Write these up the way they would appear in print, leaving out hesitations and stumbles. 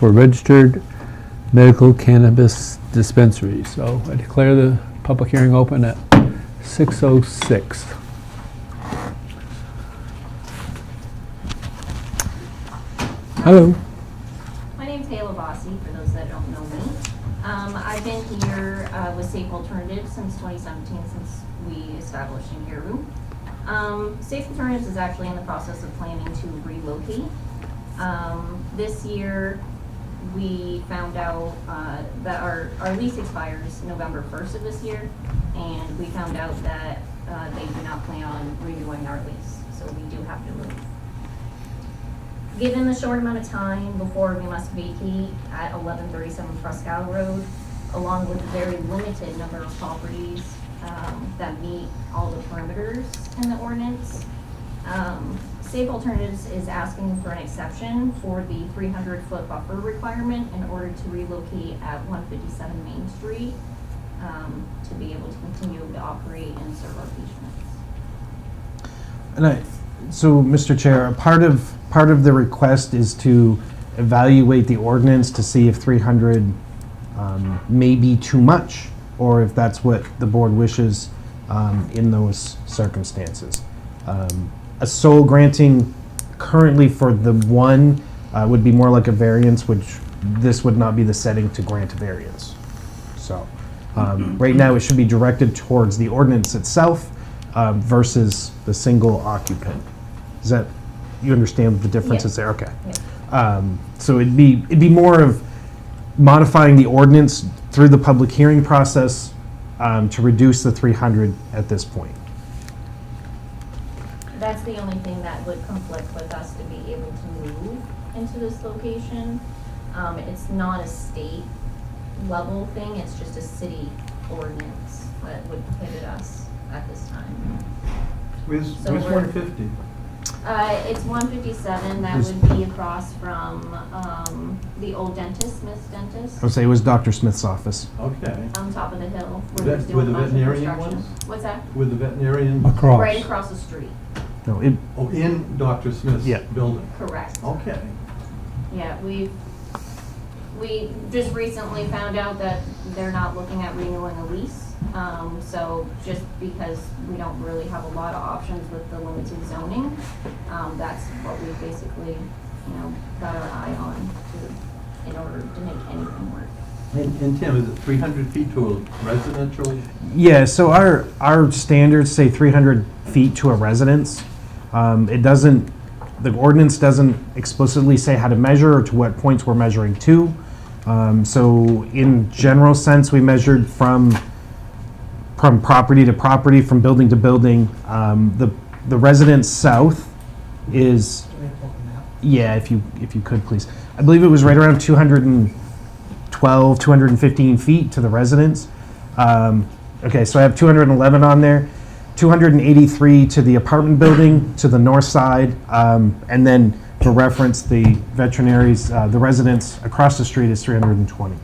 for registered medical cannabis dispensaries. So I declare the public hearing open at 6:06. Hello. My name's Hayla Bossi, for those that don't know me. I've been here with Safe Alternatives since 2017, since we established in Caribou. Safe Alternatives is actually in the process of planning to relocate. This year, we found out that our lease expires November 1st of this year, and we found out that they do not plan on renewing our lease, so we do have to move. Given the short amount of time before we must vacate at 1137 Frescal Road, along with the very limited number of properties that meet all the parameters in the ordinance, Safe Alternatives is asking for an exception for the 300-foot buffer requirement in order to relocate at 157 Main Street to be able to continue to operate and serve our patients. So, Mr. Chair, part of the request is to evaluate the ordinance to see if 300 may be too much, or if that's what the board wishes in those circumstances. A sole granting currently for the one would be more like a variance, which this would not be the setting to grant a variance. So, right now it should be directed towards the ordinance itself versus the single occupant. Is that, you understand the differences there? Okay. Yeah. So it'd be more of modifying the ordinance through the public hearing process to reduce the 300 at this point. That's the only thing that would conflict with us to be able to move into this location. It's not a state level thing, it's just a city ordinance that would prohibit us at this time. Where's 150? It's 157, that would be across from the old dentist, Smith's Dentist, I would say it was Dr. Smith's office. Okay. on top of the hill. Where Where there's the doing a bunch of veterinarian construction. was? What's that? With the veterinarian? Across. Right across the street, No, Oh, in Dr. Smith's Yeah. building? correct. Okay. Yeah, we just recently found out that they're not looking at renewing a lease. So just because we don't really have a lot of options with the limited zoning, that's what we basically, got our eye on in order to make anything work. And Tim, is it 300 feet to a residential? Yeah, so our standards say 300 feet to a residence. The ordinance doesn't explicitly say how to measure or to what points we're measuring to. So in general sense, we measured from property to property, from building to building. The residence south is, yeah, if you could please. I believe it was right around 212, 215 feet to the residence. Okay, so I have 211 on there, 283 to the apartment building to the north side, and then for reference, the veterinaries, the residence across the street is 320.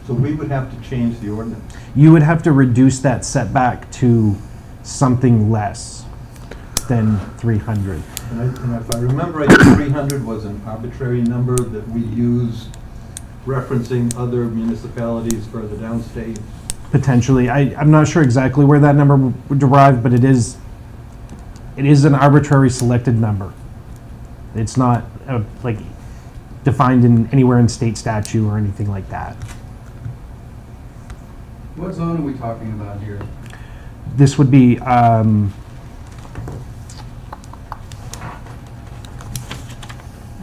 So we would have to change the ordinance. You would have to reduce that setback to something less than 300. And if I remember right, 300 was an arbitrary number that we used referencing other municipalities further downstate. Potentially. I'm not sure exactly where that number would derive, but it is an arbitrary selected number. It's not like defined in anywhere in state statute or anything like that. What zone are we talking about here? This would be, I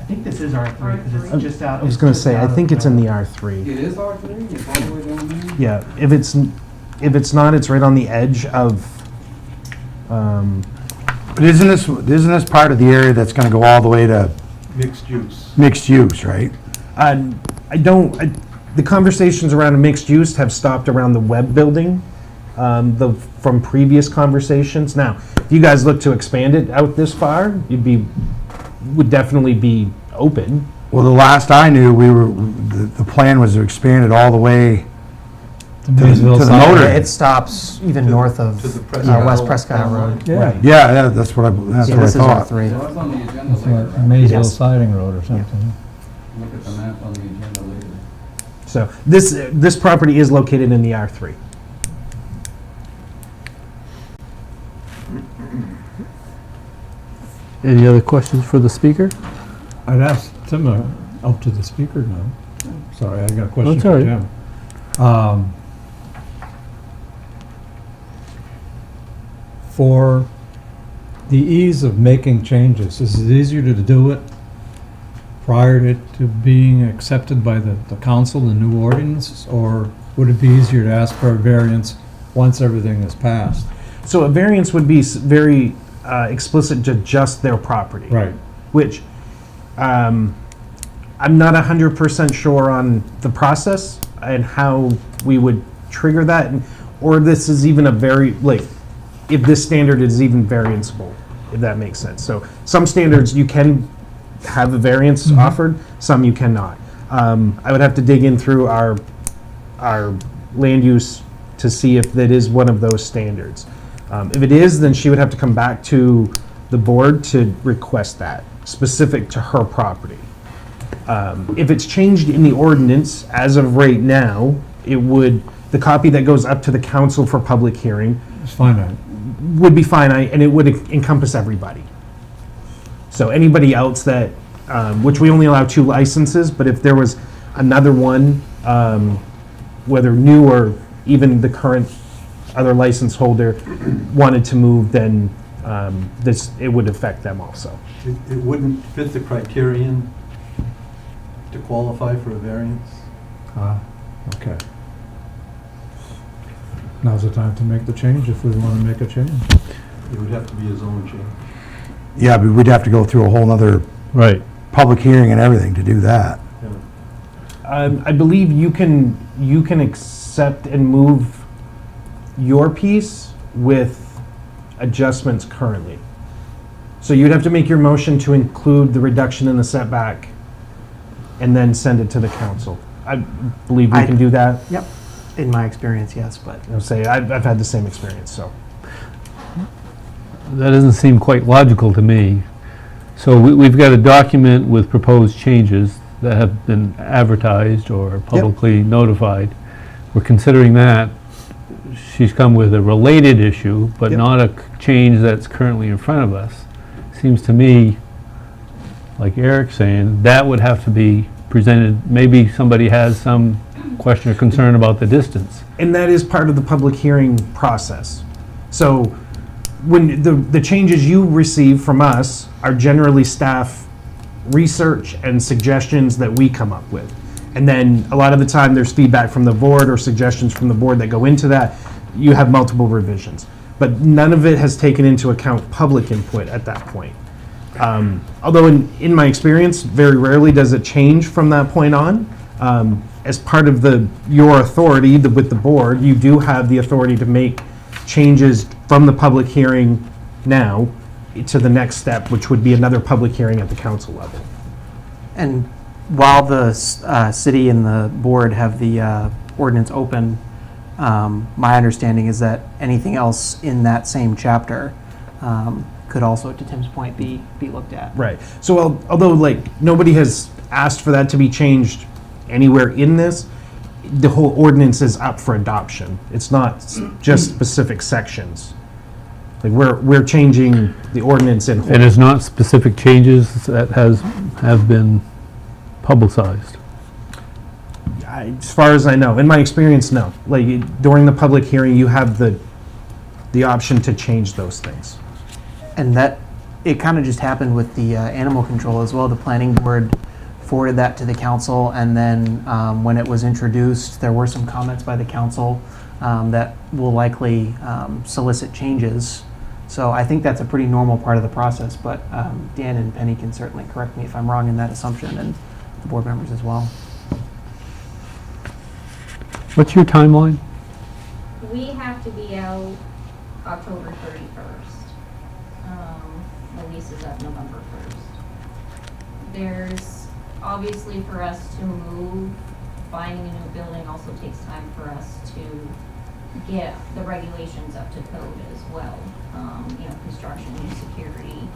think this is R3 because it's just out. I was going to say, I think it's in the R3. It is R3? It's all the way down there? Yeah, if it's not, it's right on the edge of, But isn't this part of the area that's going to go all the way to Mixed use. mixed use, right? the conversations around a mixed use have stopped around the web building, from previous conversations. Now, if you guys look to expand it out this far, would definitely be open. Well, the last I knew, the plan was to expand it all the way to the motor. It stops even north of To the Prescott West Road Prescott town line. Road. Yeah. Right. Yeah, that's what I Yeah, thought. this is R3. So it's on the agenda That's later, like right? Maysville Yes. Siding Road or something. Look at the map on the agenda later. So this property is located in the R3. Any other questions for the speaker? I'd ask Tim, up to the speaker now. Sorry, I got a question That's for all right. Tim. For the ease of making changes, is it easier to do it prior to being accepted by the council, the new ordinance? Or would it be easier to ask for a variance once everything is passed? So a variance would be very explicit to just their property. Right. Which I'm not 100% sure on the process and how we would trigger that, or this is even a very, like, if this standard is even varianceable, if that makes sense. So some standards you can have a variance offered, some you cannot. I would have to dig in through our land use to see if that is one of those standards. If it is, then she would have to come back to the board to request that, specific to her property. If it's changed in the ordinance, as of right now, the copy that goes up to the council for public hearing It's finite. would be finite, and it would encompass everybody. So anybody else that, which we only allow 2 licenses, but if there was another one, whether new or even the current other license holder wanted to move, then it would affect them also. It wouldn't fit the criterion to qualify for a variance? Okay. Now's the time to make the change if we want to make a change. It would have to be a zone change. Yeah, but we'd have to go through a whole nother Right. public hearing and everything to do that. I believe you can accept and move your piece with adjustments currently. So you'd have to make your motion to include the reduction in the setback and then send it to the council. I believe we can do that. Yep. In my experience, yes, but I'll say, I've had the same experience, so. That doesn't seem quite logical to me. So we've got a document with proposed changes that have been advertised or publicly notified. We're considering that. She's come with a related issue, but Yep. not a change that's currently in front of us. Seems to me, like Eric's saying, that would have to be presented. Maybe somebody has some question or concern about the distance. And that is part of the public hearing process. So when the changes you receive from us are generally staff research and suggestions that we come up with. And then a lot of the time there's feedback from the board or suggestions from the board that go into that. You have multiple revisions. But none of it has taken into account public input at that point. Although in my experience, very rarely does it change from that point on. As part of your authority with the board, you do have the authority to make changes from the public hearing now to the next step, which would be another public hearing at the council level. and while the city and the board have the ordinance open, my understanding is that anything else in that same chapter could also, to Tim's point, be looked at. Right. So although nobody has asked for that to be changed anywhere in this, the whole ordinance is up for adoption. It's not just specific sections. Like we're changing the ordinance in whole. And it's not specific changes that have been publicized. As far as I know, in my experience, no. Like during the public hearing, you have the option to change those things. And that, it kind of just happened with the animal control as well. The planning board forwarded that to the council, and then when it was introduced, there were some comments by the council that will likely solicit changes. So I think that's a pretty normal part of the process, but Dan and Penny can certainly correct me if I'm wrong in that assumption, and the board members as well. What's your timeline? We have to be out October 31st. The lease is up November 1st. There's, obviously for us to move buying a new building also takes time for us to get the regulations up to code as well. You know, construction, security,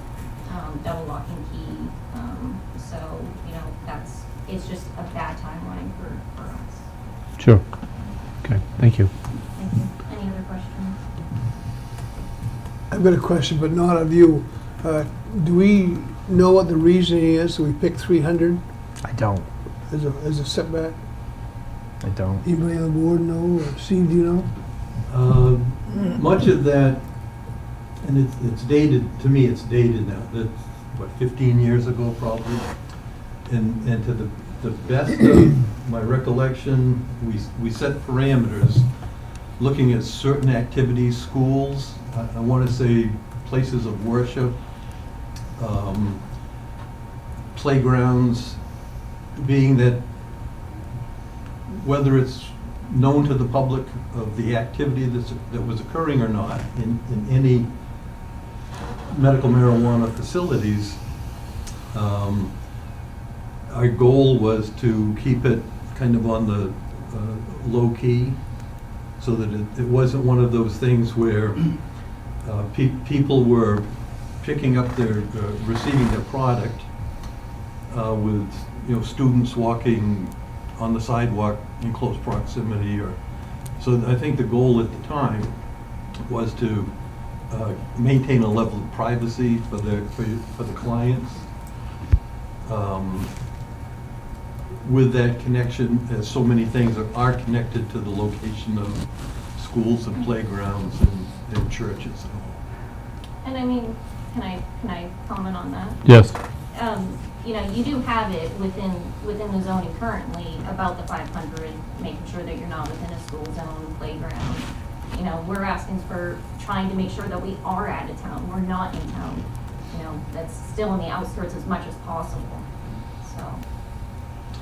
double lock and key. So, you know, it's just a bad timeline for us. Sure. Okay, thank you. Thank you. Any other questions? I've got a question, but not of you. Do we know what the reasoning is that we picked 300 I don't. as a setback? I don't. Anybody on the board know, or Steve, do you know? Much of that, and it's dated, to me, it's dated now, that's, what, 15 years ago probably? And to the best of my recollection, we set parameters, looking at certain activities, schools, I want to say places of worship, playgrounds, being that whether it's known to the public of the activity that was occurring or not in any medical marijuana facilities, our goal was to keep it kind of on the low key, so that it wasn't one of those things where people were picking up their, receiving their product with, you know, students walking on the sidewalk in close proximity, or, so I think the goal at the time was to maintain a level of privacy for the clients. With that connection, as so many things are connected to the location of schools and playgrounds and churches and all. And I mean, can I comment on that? Yes. You know, you do have it within the zoning currently about the 500, making sure that you're not within a school zone, playground. You know, we're asking for, trying to make sure that we are out of town, we're not in town. You know, that's still in the outskirts as much as possible, so.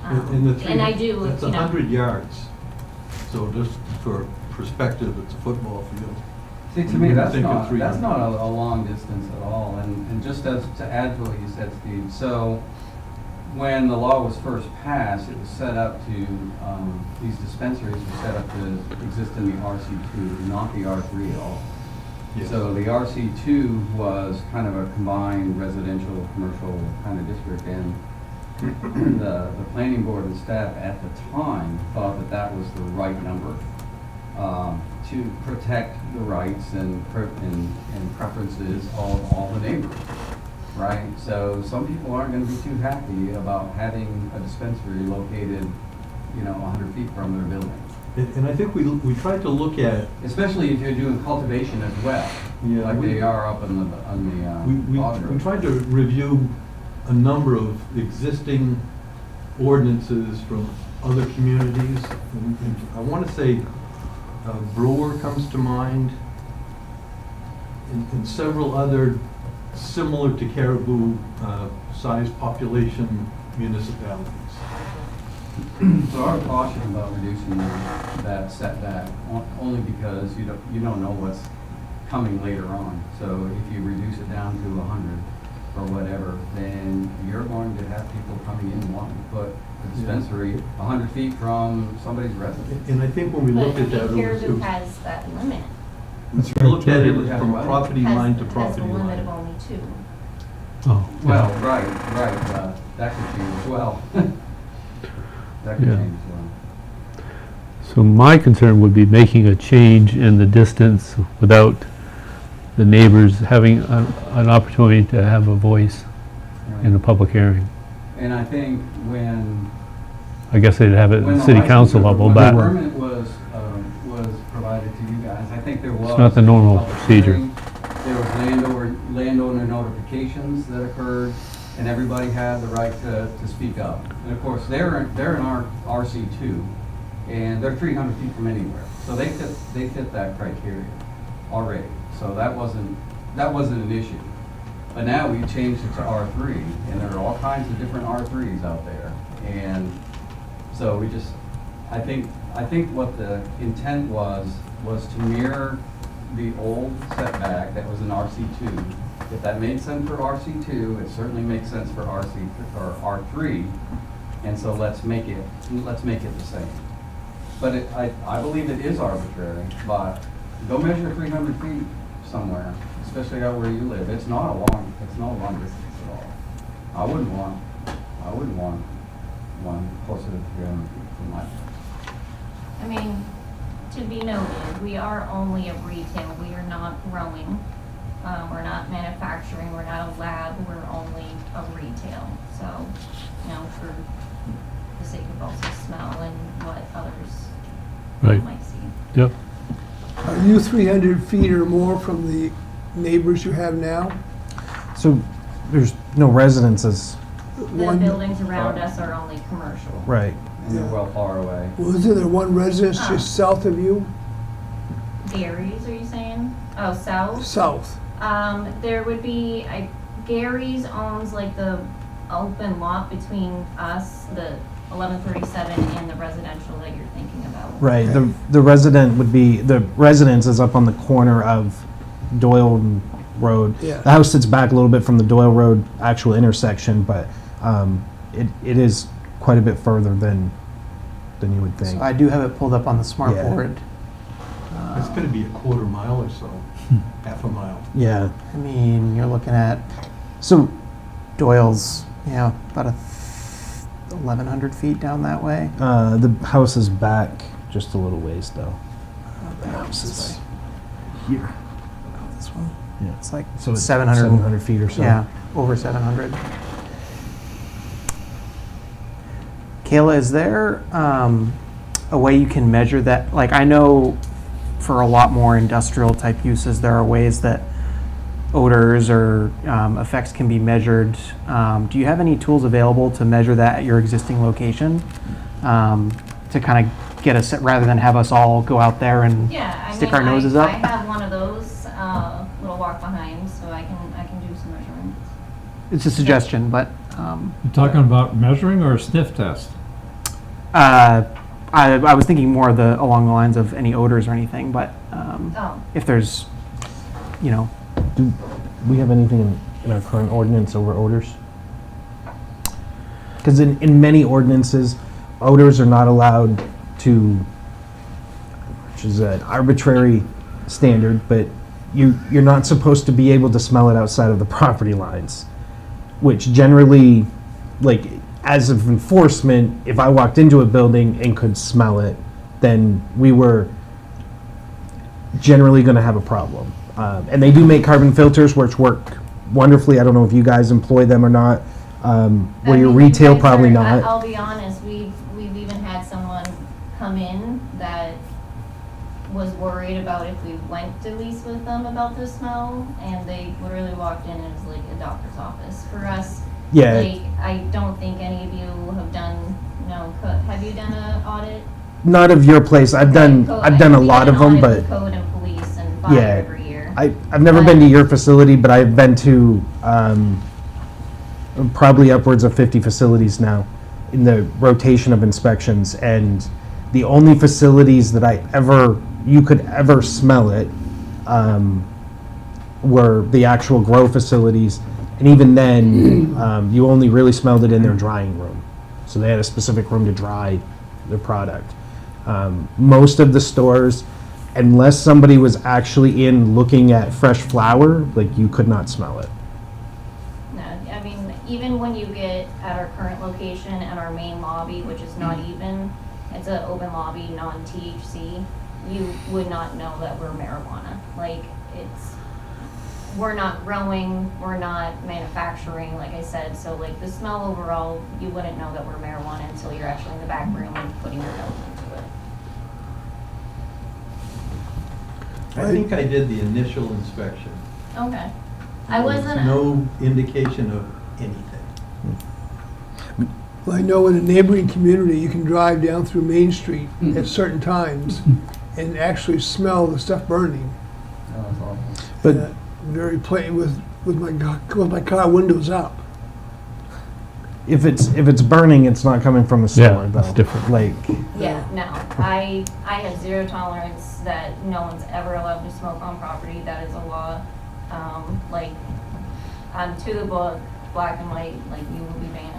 And I do, That's you know. 100 yards, so just for perspective, it's a football field. See, to me, that's Think of not 300. a long distance at all. And just as, to add to what you said, Steve, so when the law was first passed, it was set up to, these dispensaries were set up to exist in the RC2, not the R3 at all. Yes. So the RC2 was kind of a combined residential, commercial kind of district, and the planning board and staff at the time thought that that was the right number to protect the rights and preferences of all the neighbors, right? So some people aren't going to be too happy about having a dispensary located, you know, 100 feet from their building. And I think we tried to look at, Especially if you're doing cultivation as well, Yeah, like we- they are up on the Bog we Road. tried to review a number of existing ordinances from other communities. And I want to say Brewer comes to mind, and several other similar to Caribou size population municipalities. So I would caution about reducing that setback, only because you don't know what's coming later on. So if you reduce it down to 100 or whatever, then you're going to have people coming in wanting to put a dispensary 100 feet from somebody's residence. And I think when we But looked at that, Caribou has that limit. we looked at it Caribou has from what? property line to Has property a limit of line. only 2. Oh, Well, right, that could change as well. That could Yeah. change as well. so my concern would be making a change in the distance without the neighbors having an opportunity to have a voice in a public hearing. And I think when I guess they'd have it When at the city license council or level, when but the permit was provided to you guys, I think there was. not the normal public procedure. hearing, There was landowner notifications that occurred, and everybody had the right to speak up. And of course, they're in our RC2, and they're 300 feet from anywhere. So they fit that criteria already. So that wasn't an issue. But now we've changed it to R3, and there are all kinds of different R3s out there. And so I think what the intent was to mirror the old setback that was in RC2. If that made sense for RC2, it certainly makes sense for R3. And so let's make it the same. But I believe it is arbitrary, but go measure 300 feet somewhere, especially out where you live. It's not a long distance at all. I wouldn't want one closer to 300 feet from my place. I mean, to be noted, we are only a retail, we are not growing, we're not manufacturing, we're not a lab, we're only a retail. So, you know, for the sake of also smell and what others Right. might see. Yep. Are you 300 feet or more from the neighbors you have now? So there's no residences. The One- buildings around us are only commercial. Right. And they're well far away. Wasn't there one residence Ah. just south of you? Gary's, are you saying? Oh, south? South. There would be, Gary's owns like the open lot between us, the 1137, and the residential that you're thinking about. Right. The residence is up on the corner of Doyle Road. Yeah. The house sits back a little bit from the Doyle Road actual intersection, but it is quite a bit further than you would think. So I do have it pulled up on the smart Yeah. board. It's gonna be a quarter mile or so, half a mile. Yeah. I mean, you're looking at So Doyle's, yeah, about 1,100 feet down that way. the house is back just a little ways though. The house is here. This one, Yeah. it's like So it's 700. feet or so. Yeah, over 700. Kayla, is there a way you can measure that? Like, I know for a lot more industrial type uses, there are ways that odors or effects can be measured. Do you have any tools available to measure that at your existing location? To kind of get us, rather than have us all go out there and Yeah, I stick mean, our noses up? I have one of those, little walk behind, so I can do some measurements. It's a suggestion, but You talking about measuring or a sniff test? I was thinking more along the lines of any odors or anything, but Oh, if there's, you know, Do we have anything in our current ordinance over odors? Because in many ordinances, odors are not allowed to, which is an arbitrary standard, but you're not supposed to be able to smell it outside of the property lines, which generally, like, as of enforcement, if I walked into a building and could smell it, then we were generally going to have a problem. And they do make carbon filters, which work wonderfully. I don't know if you guys employ them or not. Where I your mean, retail, guys probably are- not. I'll be honest, we've even had someone come in that was worried about if we went to lease with them about the smell, and they literally walked in and it was like a doctor's office. For us, Yeah, like, I don't think any of you have done, have you done an audit? not of your place. I've done a lot of them, We but done an audit with code and police and Yeah. fire every year. I've never been to your facility, but I've been to probably upwards of 50 facilities now in the rotation of inspections, and the only facilities that you could ever smell it were the actual grow facilities, and even then, you only really smelled it in their drying room. So they had a specific room to dry their product. Most of the stores, unless somebody was actually in looking at fresh flower, like, you could not smell it. No, I mean, even when you get at our current location and our main lobby, which is not even, it's an open lobby, non-THC, you would not know that we're marijuana. Like, we're not growing, we're not manufacturing, like I said, so like the smell overall, you wouldn't know that we're marijuana until you're actually in the back room and putting your nose into it. I think I did the initial inspection. Okay. I There was wasn't. no indication of anything. Well, I know in a neighboring community, you can drive down through Main Street at certain times and actually smell the stuff burning. Oh, that's awful. But Very plain with my car windows up. if it's burning, it's not coming from the Yeah, store, though. it's different. Like, Yeah, no. I have zero tolerance that no one's ever allowed to smoke on property. That is a law. Like, to the book, black and white, like, you will be banned.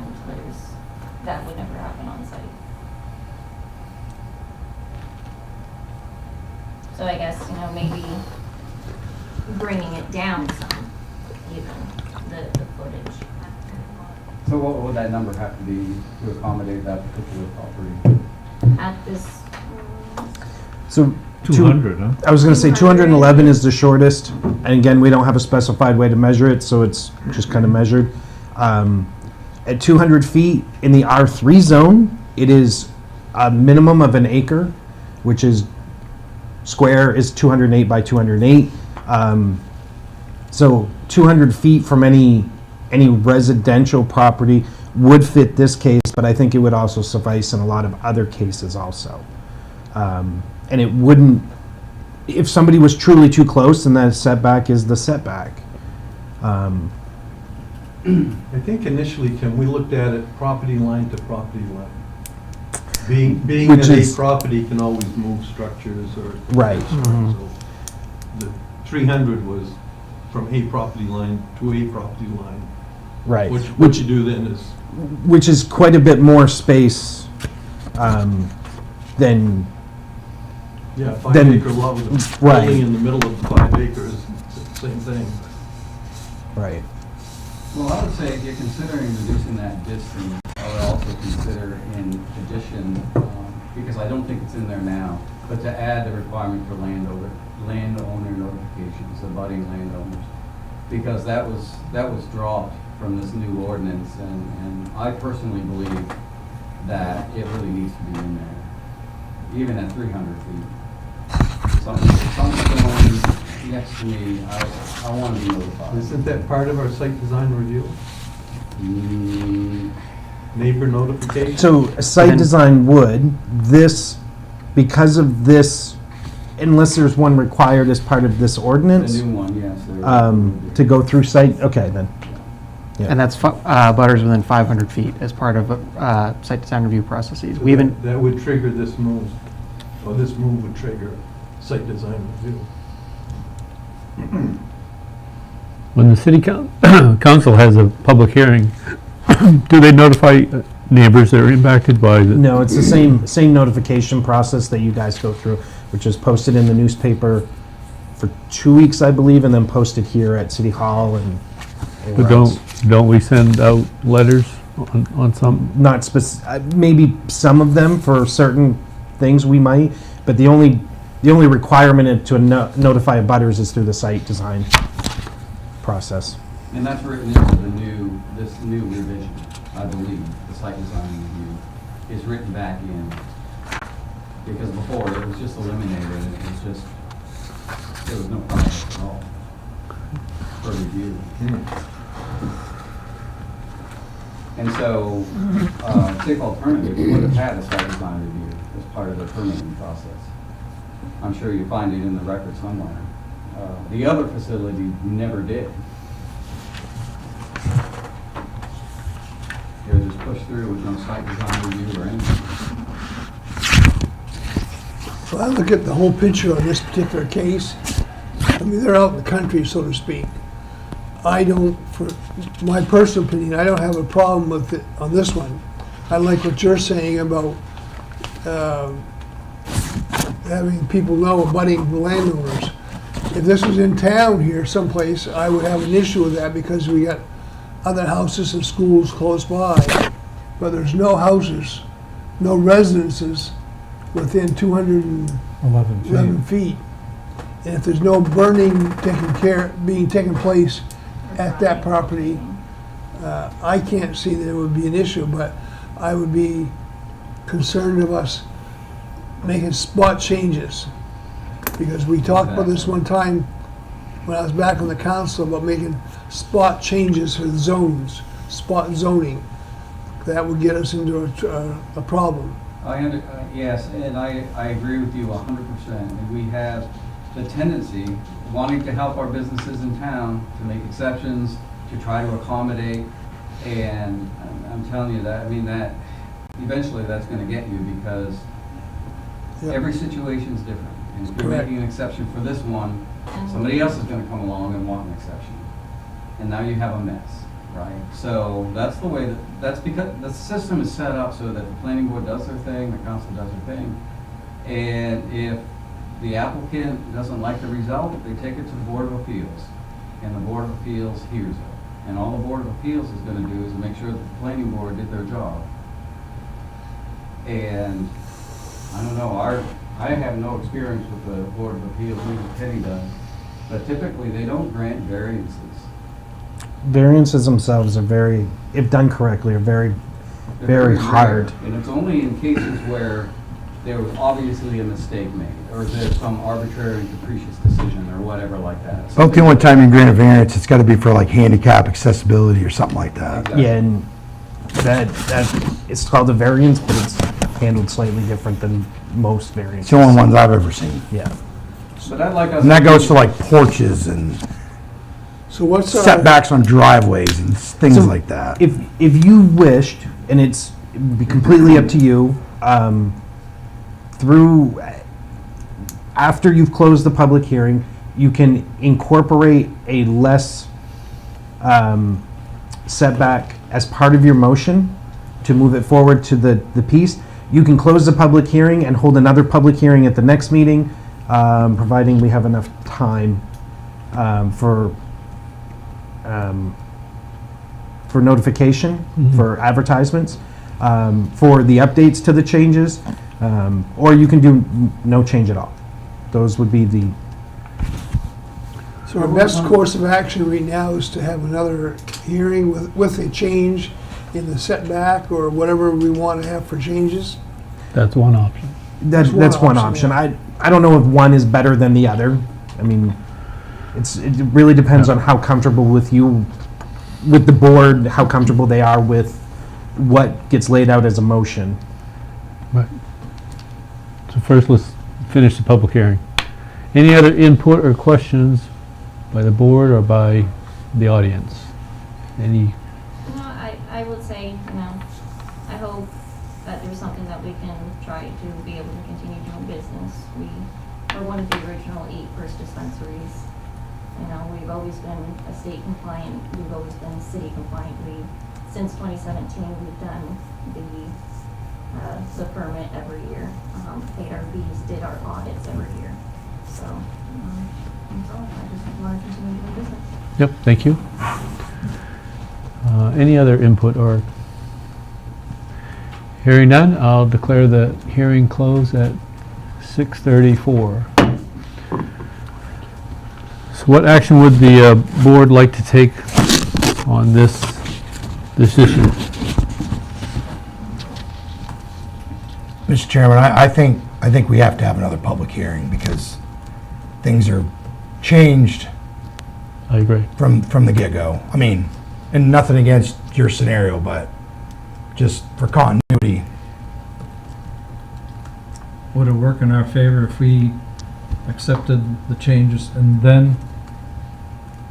that would never happen on site. So I guess, maybe bringing it down some, even, the footage. So what would that number have to be to accommodate that particular property? At this, So 200, huh? I was going to say 211 is the shortest, and again, we don't have a specified way to measure it, so it's just kind of measured. At 200 feet in the R3 zone, it is a minimum of an acre, which is square is 208 by 208. So 200 feet from any residential property would fit this case, but I think it would also suffice in a lot of other cases also. And it wouldn't, if somebody was truly too close, then that setback is the setback. I think initially, Tim, we looked at it property line to property line. Being Which that is- a property can always move structures or. Right. So the 300 was from a property line to a property line. Right. What you do then is, Which is quite a bit more space than, yeah, Then- 5-acre lot with a Right. building in the middle of the 5 acres, same thing. right. Well, I would say if you're considering reducing that distance, I would also consider in addition, because I don't think it's in there now, but to add the requirement for landowner notifications, abutting landowners. Because that was dropped from this new ordinance, and I personally believe that it really needs to be in there, even at 300 feet. Something going next to me, I want to be notified. Isn't that part of our site design review? Mm, Neighbor notification? So a site Then- design would, because of this, unless there's one required as part of this The ordinance, new one, yes. there- to go through site, okay then. Yeah. And that's butters within 500 feet as part of site design review processes. We even, That would trigger this move, or this move would trigger site design review. When the city council has a public hearing, do they notify neighbors that are impacted by the? No, it's the same notification process that you guys go through, which is posted in the newspaper for 2 weeks, I believe, and then posted here at City Hall and But anywhere else. don't we send out letters on some? Not maybe some of them for certain things we might, but the only requirement to notify abutters is through the site design process. And that's written into this new revision, I believe, the site design review is written back in. Because before, it was just eliminated, and it was just, there was no process at all for review. And so, Safe Alternative would have had a site design review as part of the permitting process. I'm sure you find it in the record somewhere. The other facility never did. It was just pushed through with no site design review or anything. Well, I look at the whole picture on this particular case. I mean, they're out in the country, so to speak. I don't, for my personal opinion, I don't have a problem with it on this one. I like what you're saying about having people know abutting the landowners. If this was in town here someplace, I would have an issue with that because we got other houses and schools close by. But there's no houses, no residences within 211 11 feet. feet. And if there's no burning being taken place at that property, I can't see that it would be an issue, but I would be concerned of us making spot changes. Because we talked about this one time when I was back on the council about making spot changes for the zones, spot zoning. That would get us into a problem. Yes, and I agree with you 100%. And we have the tendency, wanting to help our businesses in town, to make exceptions, to try to accommodate. And I'm telling you that, I mean, that eventually that's going to get you because Yep. every situation is different. And if you're Correct. making an exception for this one, somebody else is going to come along and want an exception. And now you have a mess. right? So that's the way that's because the system is set up so that the planning board does their thing, the council does their thing. And if the applicant doesn't like the result, they take it to the Board of Appeals. And the Board of Appeals hears it. And all the Board of Appeals is gonna do is make sure that the planning board did their job. And I don't know, I have no experience with the Board of Appeals, maybe Penny does, but typically they don't grant variances. Variances themselves are very, if done correctly, are very, They're very rare, hard. And it's only in cases where there was obviously a mistake made, or there's some arbitrary and capricious decision, or whatever like that. About the only time you grant a variance, it's gotta be for like handicap accessibility or something like that. Exactly. Yeah, and that, it's called a variance, but it's handled slightly different than most variances. It's the only ones I've ever seen. Yeah. But I'd like us. And that goes to like porches and So what's our, setbacks on driveways and things So like that. If you wished, and it'd be completely up to you, after you've closed the public hearing, you can incorporate a less setback as part of your motion to move it forward to the piece. You can close the public hearing and hold another public hearing at the next meeting, providing we have enough time for notification, for advertisements, for the updates to the changes, or you can do no change at all. Those would be the, so our best course of action right now is to have another hearing with a change in the setback or whatever we want to have for changes? That's one option. that's one option. I don't know if one is better than the other. I mean, it really depends on how comfortable with the board, how comfortable they are with what gets laid out as a motion. Right. So first, let's finish the public hearing. Any other input or questions by the board or by the audience? Any? No, I would say, I hope that there's something that we can try to be able to continue doing business. We are one of the original 8 first dispensaries. We've always been a state compliant, we've always been city compliant. Since 2017, we've done the permit every year, paid our fees, did our audits every year. So, that's all. I just want to continue doing business. Yep, thank you. Any other input or? Hearing none, I'll declare the hearing closed at 6:34. So what action would the board like to take on this issue? Mr. Chairman, I think we have to have another public hearing because things are changed I agree. from the get-go. I mean, and nothing against your scenario, but just for continuity. Would it work in our favor if we accepted the changes and then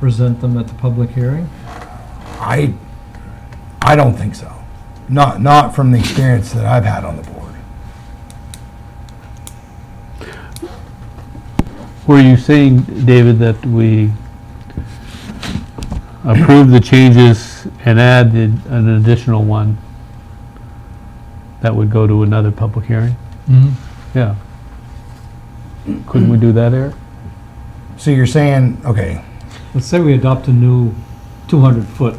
present them at the public hearing? I don't think so. Not from the experience that I've had on the board. Were you saying, David, that we approve the changes and add an additional one that would go to another public hearing? Yeah. Couldn't we do that, Eric? So you're saying, okay, Let's say we adopt a new 200-foot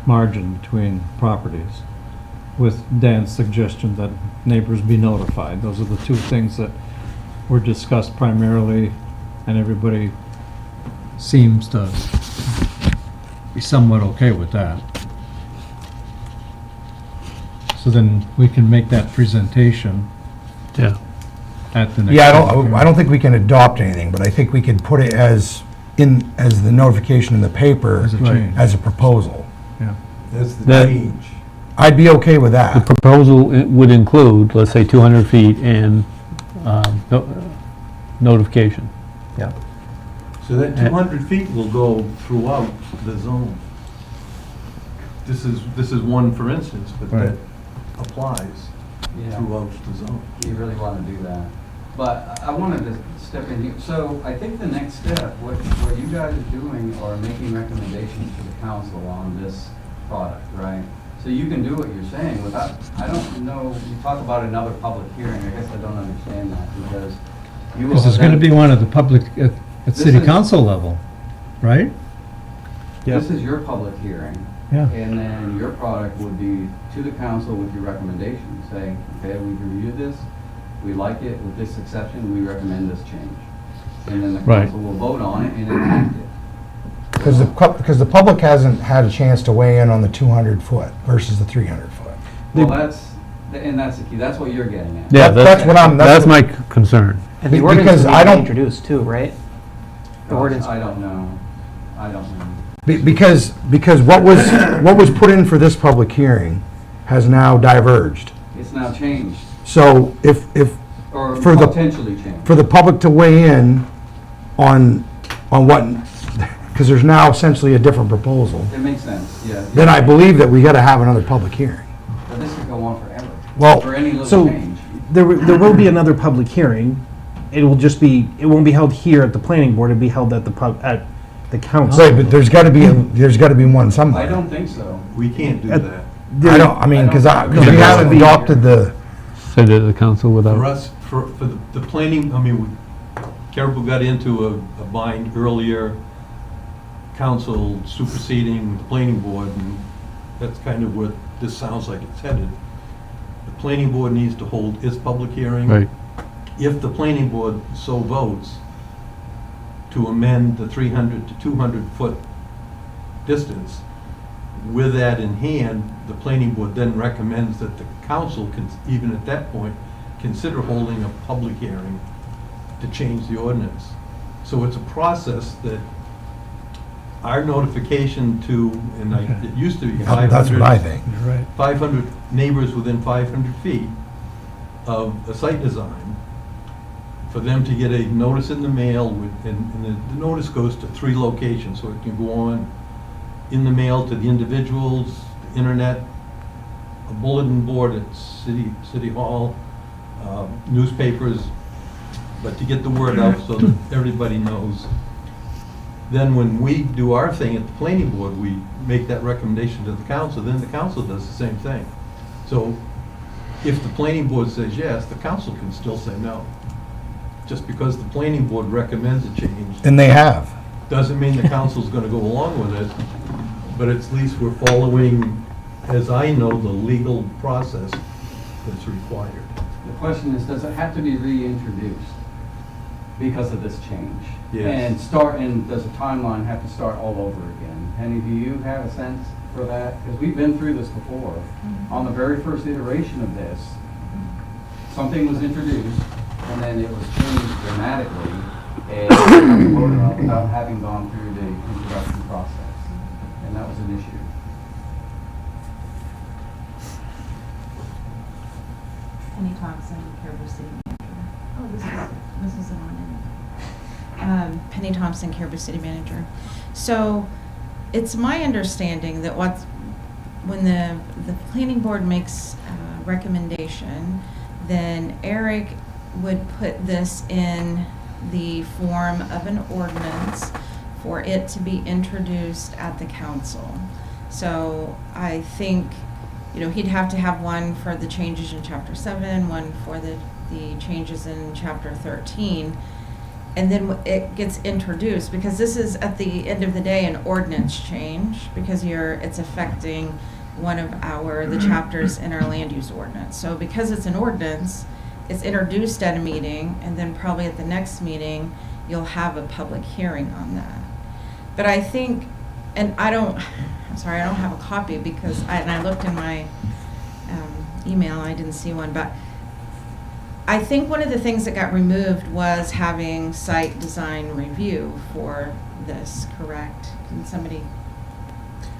margin between properties with Dan's suggestion that neighbors be notified. Those are the two things that were discussed primarily, and everybody seems to be somewhat okay with that. So then we can make that presentation Yeah. at the next. yeah, public I don't think we can adopt anything, but I think we can put it as the notification in the paper As a change. as a proposal. hearing. That's the That- change. I'd be okay with The that. proposal would include, let's say, 200 feet and notification. Yeah. So that 200 feet will go throughout the zone. This is one for instance, but that Right. applies Yeah, throughout the zone. you really want to do that. But I wanted to step in here. So I think the next step, what you guys are doing are making recommendations to the council on this product, right? So you can do what you're saying without, I don't know, you talk about another public hearing, I guess I don't understand that because you will. Because it's going to be one of the public, at This city is- council level, right? This is your public hearing. Yeah. And then your product would be to the council with your recommendations, saying, okay, we've reviewed this, we like it, with this exception, we recommend this change. And then the Right. council will vote on it and enact it. Because the public hasn't had a chance to weigh in on the 200-foot versus the 300-foot. Well, that's the key, that's what you're getting at. Yeah, That's what I'm- that's my concern. And the Be- ordinance because was I don't- introduced too, right? The ordinance. I don't know. Because what was put in for this public hearing has now diverged. It's now changed, So if, or For the- potentially changed. for the public to weigh in on what, because there's now essentially a different proposal, It makes sense, yeah. then I believe that we got to have another public hearing. But this could go on forever. Well, For any little so- change. There will be another public hearing. It will just be, it won't be held here at the planning board, it'll be held at at the council. Right, but there's got to be one somewhere. I don't think so. We can't do At- that. I mean, because we There has to haven't be- adopted the, Say to the council without. For us, for the planning, I mean, Caribou got into a bind earlier, council superseding the planning board, and that's kind of what this sounds like it's headed. The planning board needs to hold its public hearing. Right. If the planning board so votes to amend the 300 to 200-foot distance, with that in hand, the planning board then recommends that the council can, even at that point, consider holding a public hearing to change the ordinance. So it's a process that our notification to, and it used to be 500. that's what I think. You're right. 500 neighbors within 500 feet of a site design, for them to get a notice in the mail, and the notice goes to 3 locations, so it can go on in the mail to the individuals, the internet, a bulletin board at City Hall, newspapers, but to get the word out so that everybody knows. Then when we do our thing at the planning board, we make that recommendation to the council, then the council does the same thing. So if the planning board says yes, the council can still say no. Just because the planning board recommends a change, And they have. doesn't mean the council's gonna go along with it, but at least we're following, as I know, the legal process that's required. The question is, does it have to be reintroduced because of this change? Yes. And does the timeline have to start all over again? Penny, do you have a sense for that? Because we've been through this before. On the very first iteration of this, something was introduced, and then it was changed dramatically, and voted on without having gone through the introduction process. And that was an issue. Penny Thompson, Caribou City Manager. Oh, this is on it. Penny Thompson, Caribou City Manager. So it's my understanding that when the planning board makes a recommendation, then Eric would put this in the form of an ordinance for it to be introduced at the council. So I think, he'd have to have one for the changes in Chapter 7, one for the changes in Chapter 13. And then it gets introduced, because this is, at the end of the day, an ordinance change, because it's affecting one of the chapters in our land use ordinance. So because it's an ordinance, it's introduced at a meeting, and then probably at the next meeting, you'll have a public hearing on that. But I think, and I'm sorry, I don't have a copy, because I looked in my email, I didn't see one, but I think one of the things that got removed was having site design review for this, correct? Can somebody?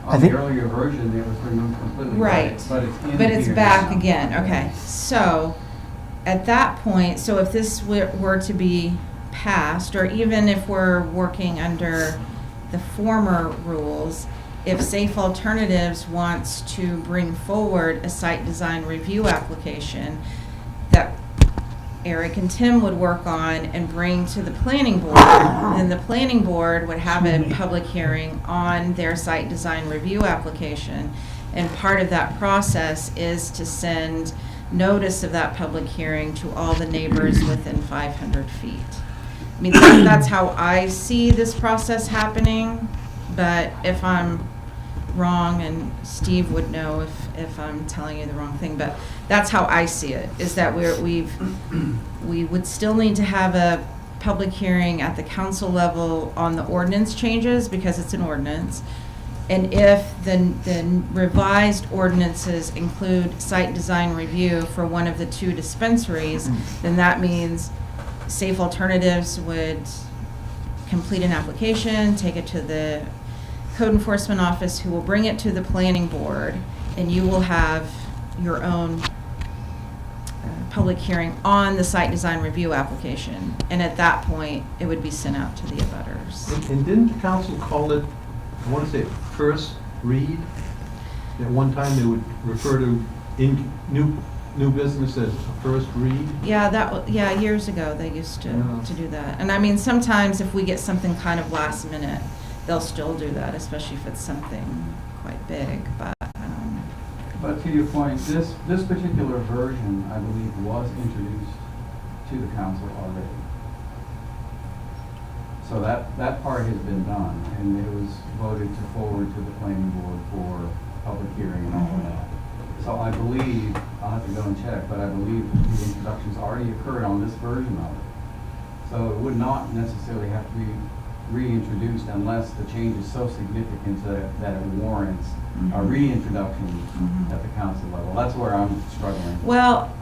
On the earlier version, it was removed completely. Right. But it's in But it's here back now. again, okay. So, at that point, so if this were to be passed, or even if we're working under the former rules, if Safe Alternatives wants to bring forward a site design review application, that Eric and Tim would work on and bring to the planning board. And the planning board would have a public hearing on their site design review application. And part of that process is to send notice of that public hearing to all the neighbors within 500 feet. I mean, that's how I see this process happening, but if I'm wrong, and Steve would know if I'm telling you the wrong thing, but that's how I see it, is that we would still need to have a public hearing at the council level on the ordinance changes, because it's an ordinance. And if the revised ordinances include site design review for one of the two dispensaries, then that means Safe Alternatives would complete an application, take it to the code enforcement office, who will bring it to the planning board, and you will have your own public hearing on the site design review application. And at that point, it would be sent out to the abutters. And didn't the council call it, I want to say, first read? At one time, they would refer to new business as a first read? Yeah, years ago, they used to do that. And I mean, sometimes if we get something kind of last minute, they'll still do that, especially if it's something quite big, But to your point, this particular version, I believe, was introduced to the council already. So that part has been done, and it was voted to forward to the planning board for public hearing and all of that. So I believe, I'll have to go and check, but I believe the introductions already occurred on this version of it. So it would not necessarily have to be reintroduced unless the change is so significant that it warrants a reintroduction at the council level. That's where I'm struggling. well,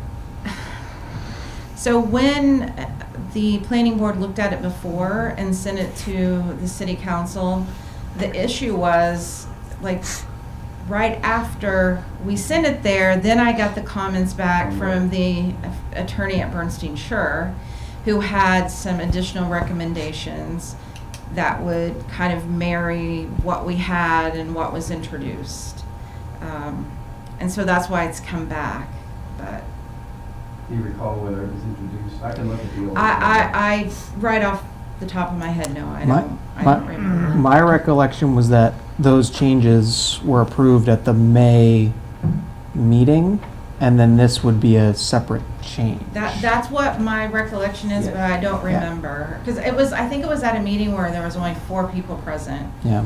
so when the planning board looked at it before and sent it to the city council, the issue was, like, right after we sent it there, then I got the comments back from the attorney at Bernstein Schur, who had some additional recommendations that would kind of marry what we had and what was introduced. And so that's why it's come back, but. Do you recall whether it was introduced? I can look at the old. I right off the top of my head, no, I don't remember. My recollection was that those changes were approved at the May meeting, and then this would be a separate change. That's what my recollection is, Yes. but I don't Yeah. remember. Because I think it was at a meeting where there was only 4 people present Yeah.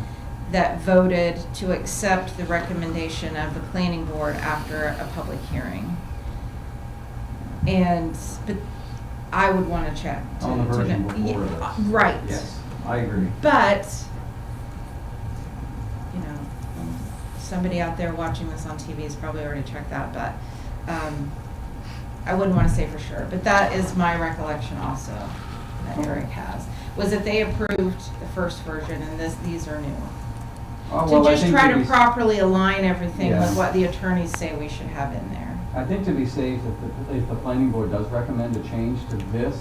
that voted to accept the recommendation of the planning board after a public hearing. But I would want to check. On the version before this. Right. Yes, I agree. But, somebody out there watching this on TV has probably already checked that, but I wouldn't want to say for sure. But that is my recollection also, that Eric has, was that they approved the first version and these are new. Well, To I just think try be to properly align everything Yeah. with what the attorneys say we should have in there. I think to be safe, if the planning board does recommend a change to this,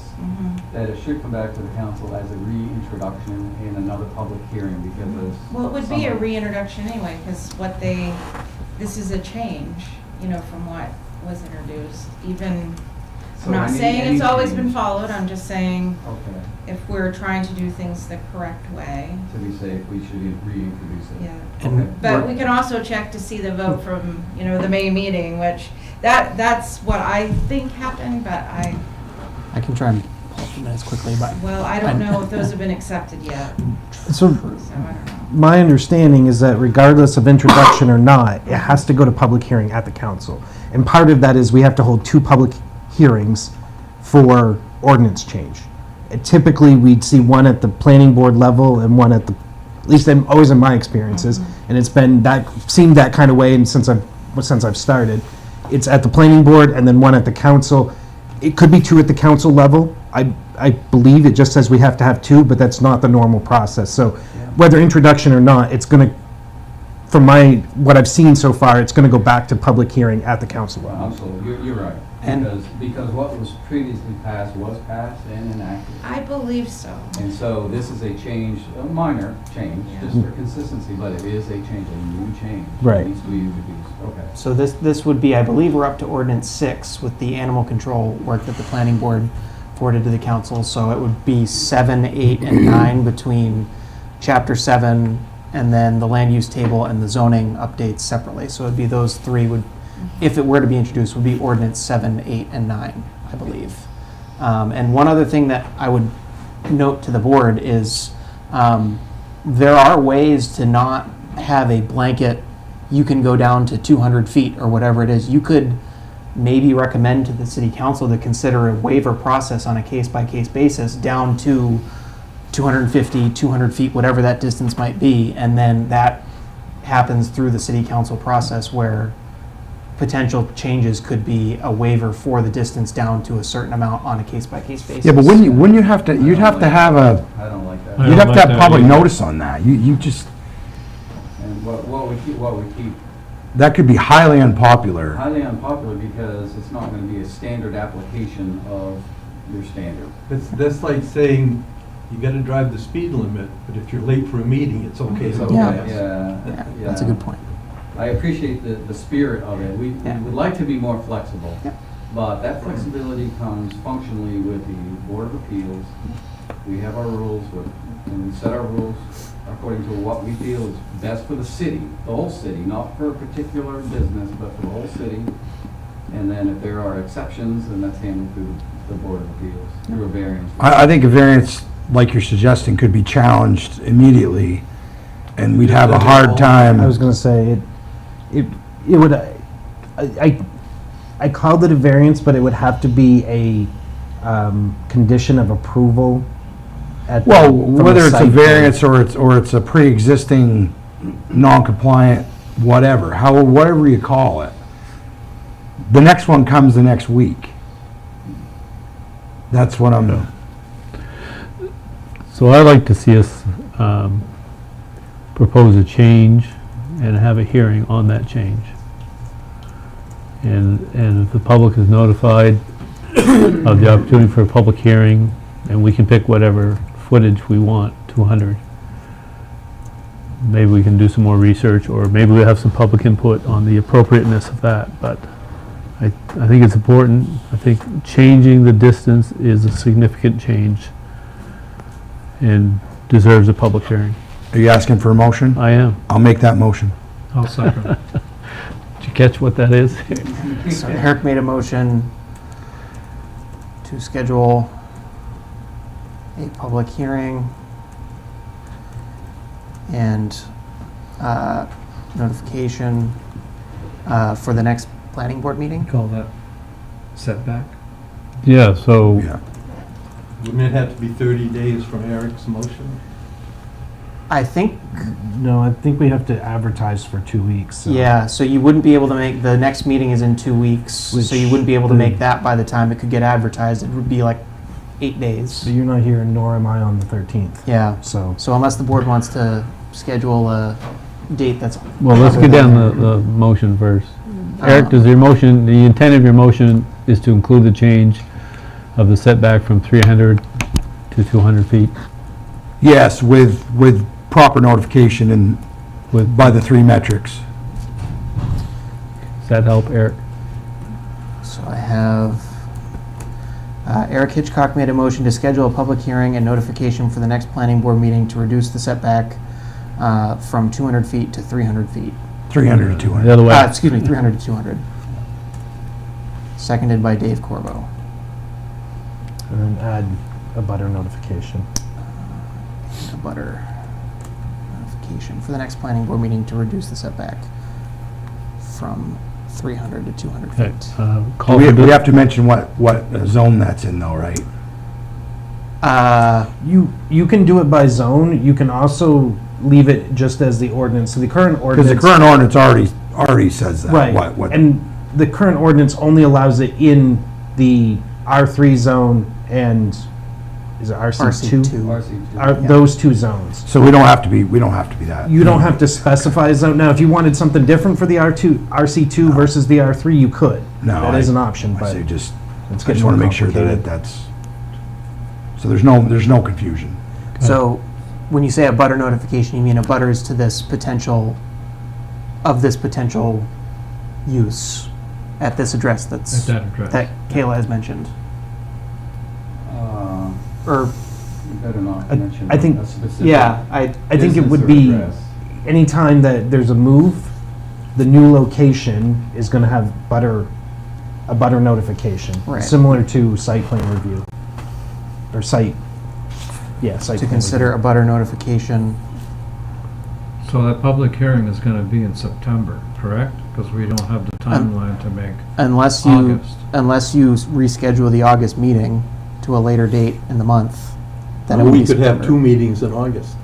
that it should come back to the council as a reintroduction in another public hearing because of. Well, it would be a reintroduction anyway, because this is a change, from what was introduced. Even, So I'm not any- saying any it's always change- been followed, I'm just saying Okay, if we're trying to do things the correct way, to be safe, we should reintroduce it. yeah. Okay. But we can also check to see the vote from, the May meeting, which, that's what I think happened, but I can try and pull up the minutes quickly, but. I don't know if those have been accepted yet, So so I don't know. my understanding is that regardless of introduction or not, it has to go to public hearing at the council. And part of that is we have to hold 2 public hearings for ordinance change. Typically, we'd see one at the planning board level and one at at least always in my experiences, and it's been seemed that kind of way, and since I've started, it's at the planning board and then one at the council. It could be 2 at the council level. I believe it just says we have to have 2, but that's not the normal process. So whether introduction or not, it's going to, from what I've seen so far, it's going to go back to public hearing at the council level. Absolutely, you're right. And- Because what was previously passed was passed and enacted. I believe so. And so this is a change, a minor change, just for consistency, but it is a change, a new change. Right. It needs to be introduced, okay. So this would be, I believe we're up to ordinance 6 with the animal control work that the planning board forwarded to the council. So it would be 7, 8, and 9 between chapter 7 and then the land use table and the zoning updates separately. So it'd be those three would, if it were to be introduced, would be ordinance 7, 8, and 9, I believe. And one other thing that I would note to the board is there are ways to not have a blanket, you can go down to 200 feet or whatever it is. You could maybe recommend to the city council to consider a waiver process on a case-by-case basis down to 250, 200 feet, whatever that distance might be. And then that happens through the city council process where potential changes could be a waiver for the distance down to a certain amount on a case-by-case basis. Yeah, but wouldn't you have to, you'd have to have a, I don't like that. I you'd don't have to like have that public either. notice on that. You just, And what we keep that could be highly unpopular. highly unpopular because it's not gonna be a standard application of your standard. That's like saying, you gotta drive the speed limit, but if you're late for a meeting, it's okay. So, Yeah. yeah. Yeah, that's a good point. I appreciate the spirit of it. We Yeah. would like to be more flexible, Yeah. but that flexibility comes functionally with the Board of Appeals. We have our rules, and we set our rules according to what we feel is best for the city, the whole city, not for a particular business, but for the whole city. And then if there are exceptions, then that's handled through the Board of Appeals, through a variance. I think a variance, like you're suggesting, could be challenged immediately, and we'd have a hard time. I was gonna say, it would, I called it a variance, but it would have to be a, condition of approval at. Well, from the whether it's a site plan. variance or it's a pre-existing non-compliant, whatever you call it. The next one comes the next week. That's what I'm, So I'd like to see us propose a change and have a hearing on that change. And if the public is notified of the opportunity for a public hearing, and we can pick whatever footage we want, 200. Maybe we can do some more research, or maybe we have some public input on the appropriateness of that, but I think it's important. I think changing the distance is a significant change and deserves a public hearing. are you asking for a motion? I am. I'll make that motion. I'll second it. Did you catch what that is? So Eric made a motion to schedule a public hearing and notification for the next planning board meeting. Call that setback. Yeah, so, Yeah. Wouldn't it have to be 30 days from Eric's motion? I think, No, I think we have to advertise for 2 weeks. so- yeah, so you wouldn't be able to make, the next meeting is in 2 weeks, so you Which wouldn't be able to the- make that by the time it could get advertised. It would be like 8 So days. you're not here, nor am I on the 13th. Yeah, So, so unless the board wants to schedule a date that's. well, let's get down the motion first. Eric, does your motion, the intent of your motion is to include the change of the setback from 300 to 200 feet Yes, with proper notification and with, by the three metrics. does that help, Eric? So I have, Eric Hitchcock made a motion to schedule a public hearing and notification for the next planning board meeting to reduce the setback from 200 feet to 300 feet. 300 to The 200. other way? Excuse me, 300 to 200. Seconded by Dave Corbo. and then add a butter notification. A butter notification for the next planning board meeting to reduce the setback from 300 to 200 Okay, feet. call We for we have to mention what zone that's in though, right? You can do it by zone. You can also leave it just as the ordinance. So the current Because ordinance. the current ordinance already says that. Right, What- and the current ordinance only allows it in the R3 zone and is it RC2? RC2. RC2. Are those two zones. So we don't have to be that. You don't have to specify a zone. Now, if you wanted something different for the RC2 versus the R3, you could. No, That is an option, I but say it's just, I getting just want to more make sure that complicated. that's, so there's no confusion. So when you say a butter notification, you mean a butters to this potential use at this address At that address. that Kayla has mentioned? Or, You better not I- mention I think- a specific yeah, I think it business would or be, address. anytime that there's a move, the new location is going to have a butter notification. Right. Similar to site plan review. Or site to plan consider a review. butter notification. So that public hearing is gonna be in September, correct? Because we don't have the timeline to make Unless you, August. unless you reschedule the August meeting to a later date in the month, then it Well, would be we could have September. 2 meetings in August.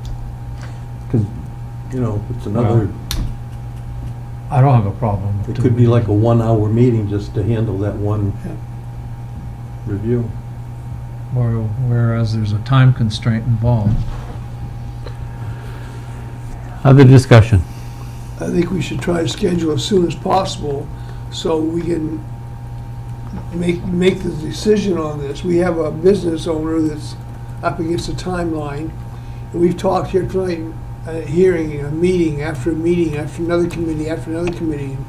'Cause You know, it's another, I don't have a problem with it could be like a 1-hour meeting just to handle that one review. Whereas there's a time constraint involved. Other discussion? I think we should try to schedule as soon as possible so we can make the decision on this. We have a business owner that's up against a timeline. And we've talked here tonight, a hearing, a meeting after another committee, after another committee. And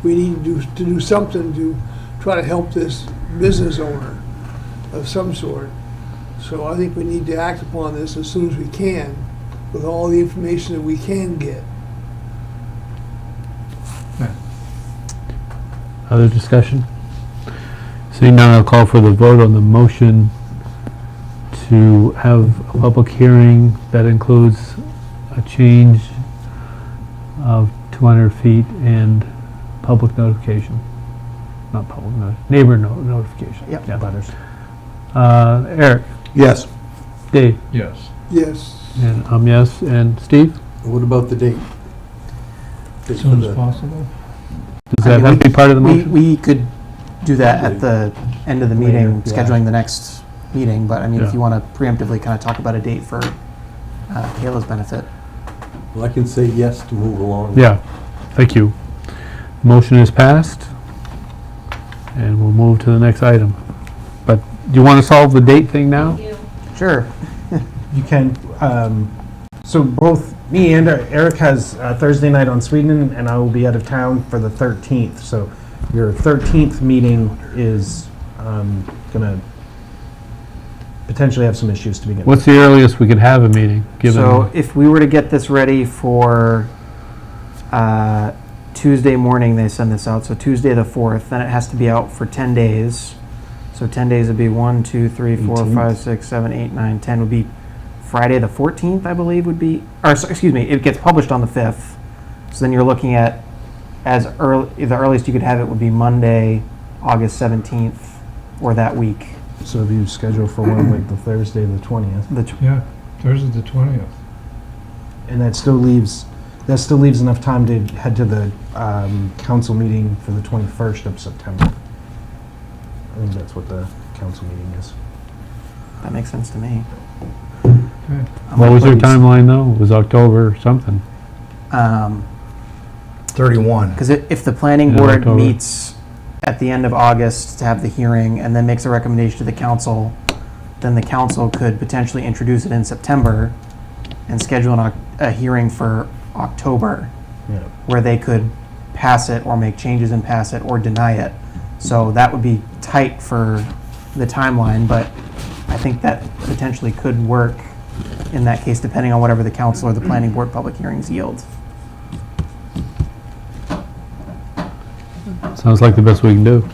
we need to do something to try to help this business owner of some sort. So I think we need to act upon this as soon as we can, with all the information that we can get. Other discussion? Seeing none, I'll call for the vote on the motion to have a public hearing that includes a change of 200 feet and public notification. Not public, neighbor notification. Yep. Yeah. butters. Eric, Yes. Dave, Yes. Yes. and I'm yes, and Steve? What about the date? As soon as possible? Does that have to be part of the motion? We could do that at the end of the meeting, Later, yeah. scheduling the next meeting, but I mean, if Yeah. you want to preemptively kind of talk about a date for Kayla's benefit. Well, I can say yes to move along. Yeah, thank you. Motion is passed, and we'll move to the next item. But do you want to solve the date thing now? Thank you. Sure. You can, so both me and Eric has Thursday night on Sweden, and I will be out of town for the 13th. So your 13th meeting is gonna potentially have some issues to begin with. What's the earliest we could have a meeting, given? So if we were to get this ready for Tuesday morning, they send this out, so Tuesday the 4th, then it has to be out for 10 days. So 10 days would be 1, 2, 3, 4, 18th. 5, 6, 7, 8, 9, 10 would be Friday the 14th, I believe would be, or excuse me, it gets published on the 5th. So then you're looking at, as early, the earliest you could have it would be Monday, August 17th, or that week. So if you schedule for one like the Thursday, the 20th, Yeah, Thursday the 20th. and that still leaves enough time to head to the council meeting for the 21st of September. I think that's what the council meeting is. That makes sense to me. Okay. What was your timeline, though? It was October something. 31. Because if the planning Yeah, board October. meets at the end of August to have the hearing and then makes a recommendation to the council, then the council could potentially introduce it in September and schedule a hearing for October, Yeah. where they could pass it or make changes and pass it or deny it. So that would be tight for the timeline, but I think that potentially could work in that case, depending on whatever the council or the planning board public hearings yield. Sounds like the best we can do.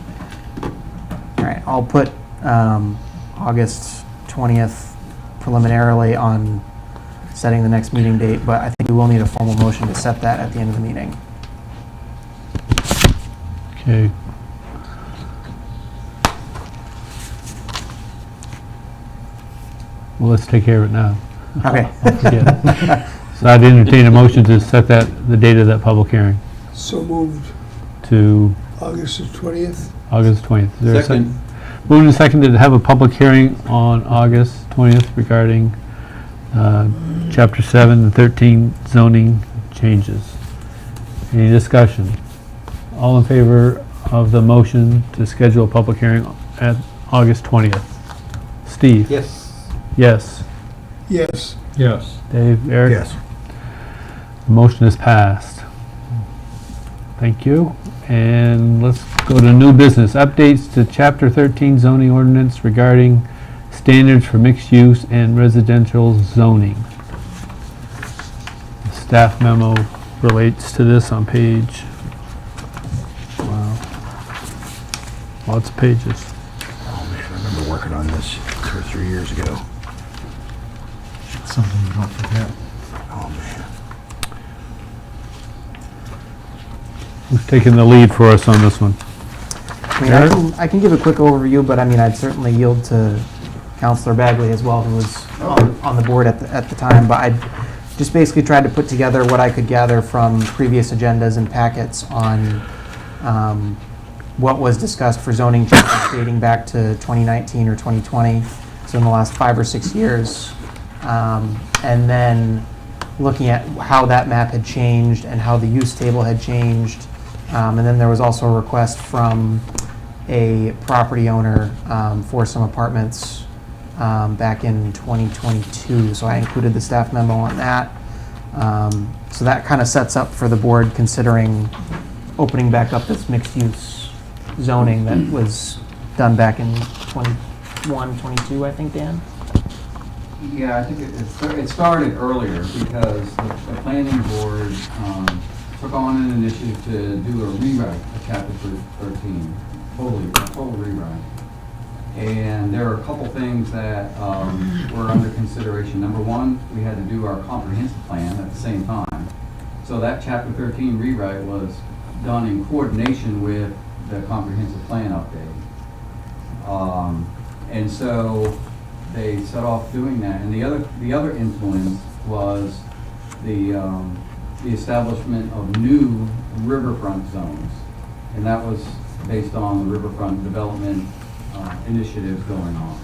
All right, I'll put August 20th preliminarily on setting the next meeting date, but I think we will need a formal motion to set that at the end of the meeting. Okay. Well, let's take care of it now. Okay. Yeah. So I'd entertain a motion to set the date of that public hearing So moved, to August the 20th. August 20th. Is there a Second. Moved and seconded to have a public hearing on August 20th regarding Chapter 7 and 13 zoning changes. Any discussion? All in favor of the motion to schedule a public hearing at August 20th? Steve? Yes. Yes. Yes. Yes. Dave? Eric? Yes. The motion is passed. Thank you. And let's go to new business. Updates to Chapter 13 zoning ordinance regarding standards for mixed use and residential zoning. The staff memo relates to this on page, wow, lots of pages. Oh, man, I remember working on this 2 or 3 years ago. Something you don't forget. Oh, man. Who's taking the lead for us on this one? I mean, I can give a quick overview, but I mean, I'd certainly yield to Counselor Bagley as well, who was on the board at the time. But I just basically tried to put together what I could gather from previous agendas and packets on what was discussed for zoning changes dating back to 2019 or 2020, so in the last 5 or 6 years. And then looking at how that map had changed and how the use table had changed. And then there was also a request from a property owner for some apartments back in 2022. So I included the staff memo on that. So that kind of sets up for the board considering opening back up this mixed-use zoning that was done back in 21, 22, I think, Dan? Yeah, I think it started earlier because the planning board took on an initiative to do a rewrite of Chapter 13, a total rewrite. And there are a couple things that were under consideration. Number one, we had to do our comprehensive plan at the same time. So that Chapter 13 rewrite was done in coordination with the comprehensive plan update. And so they set off doing that. And the other influence was the establishment of new riverfront zones. And that was based on the riverfront development initiatives going on.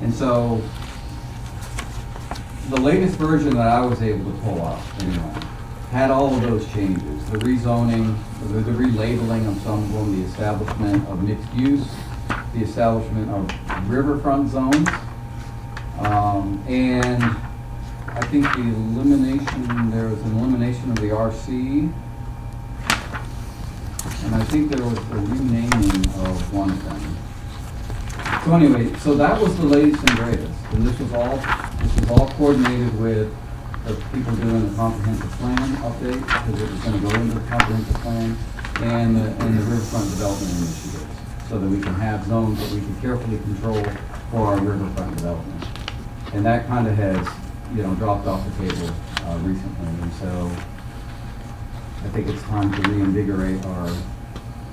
And so the latest version that I was able to pull up, anyway, had all of those changes. The rezoning, the relabeling of some of them, the establishment of mixed use, the establishment of riverfront zones, and I think there was an elimination of the RC, and I think there was a renaming of one thing. So anyway, so that was the latest and greatest, and this was all coordinated with the people doing the comprehensive plan update, because it was going to go into the comprehensive plan, and the riverfront development initiatives, so that we can have zones that we can carefully control for our riverfront development. And that kind of has, dropped off the table recently, and so I think it's time to reinvigorate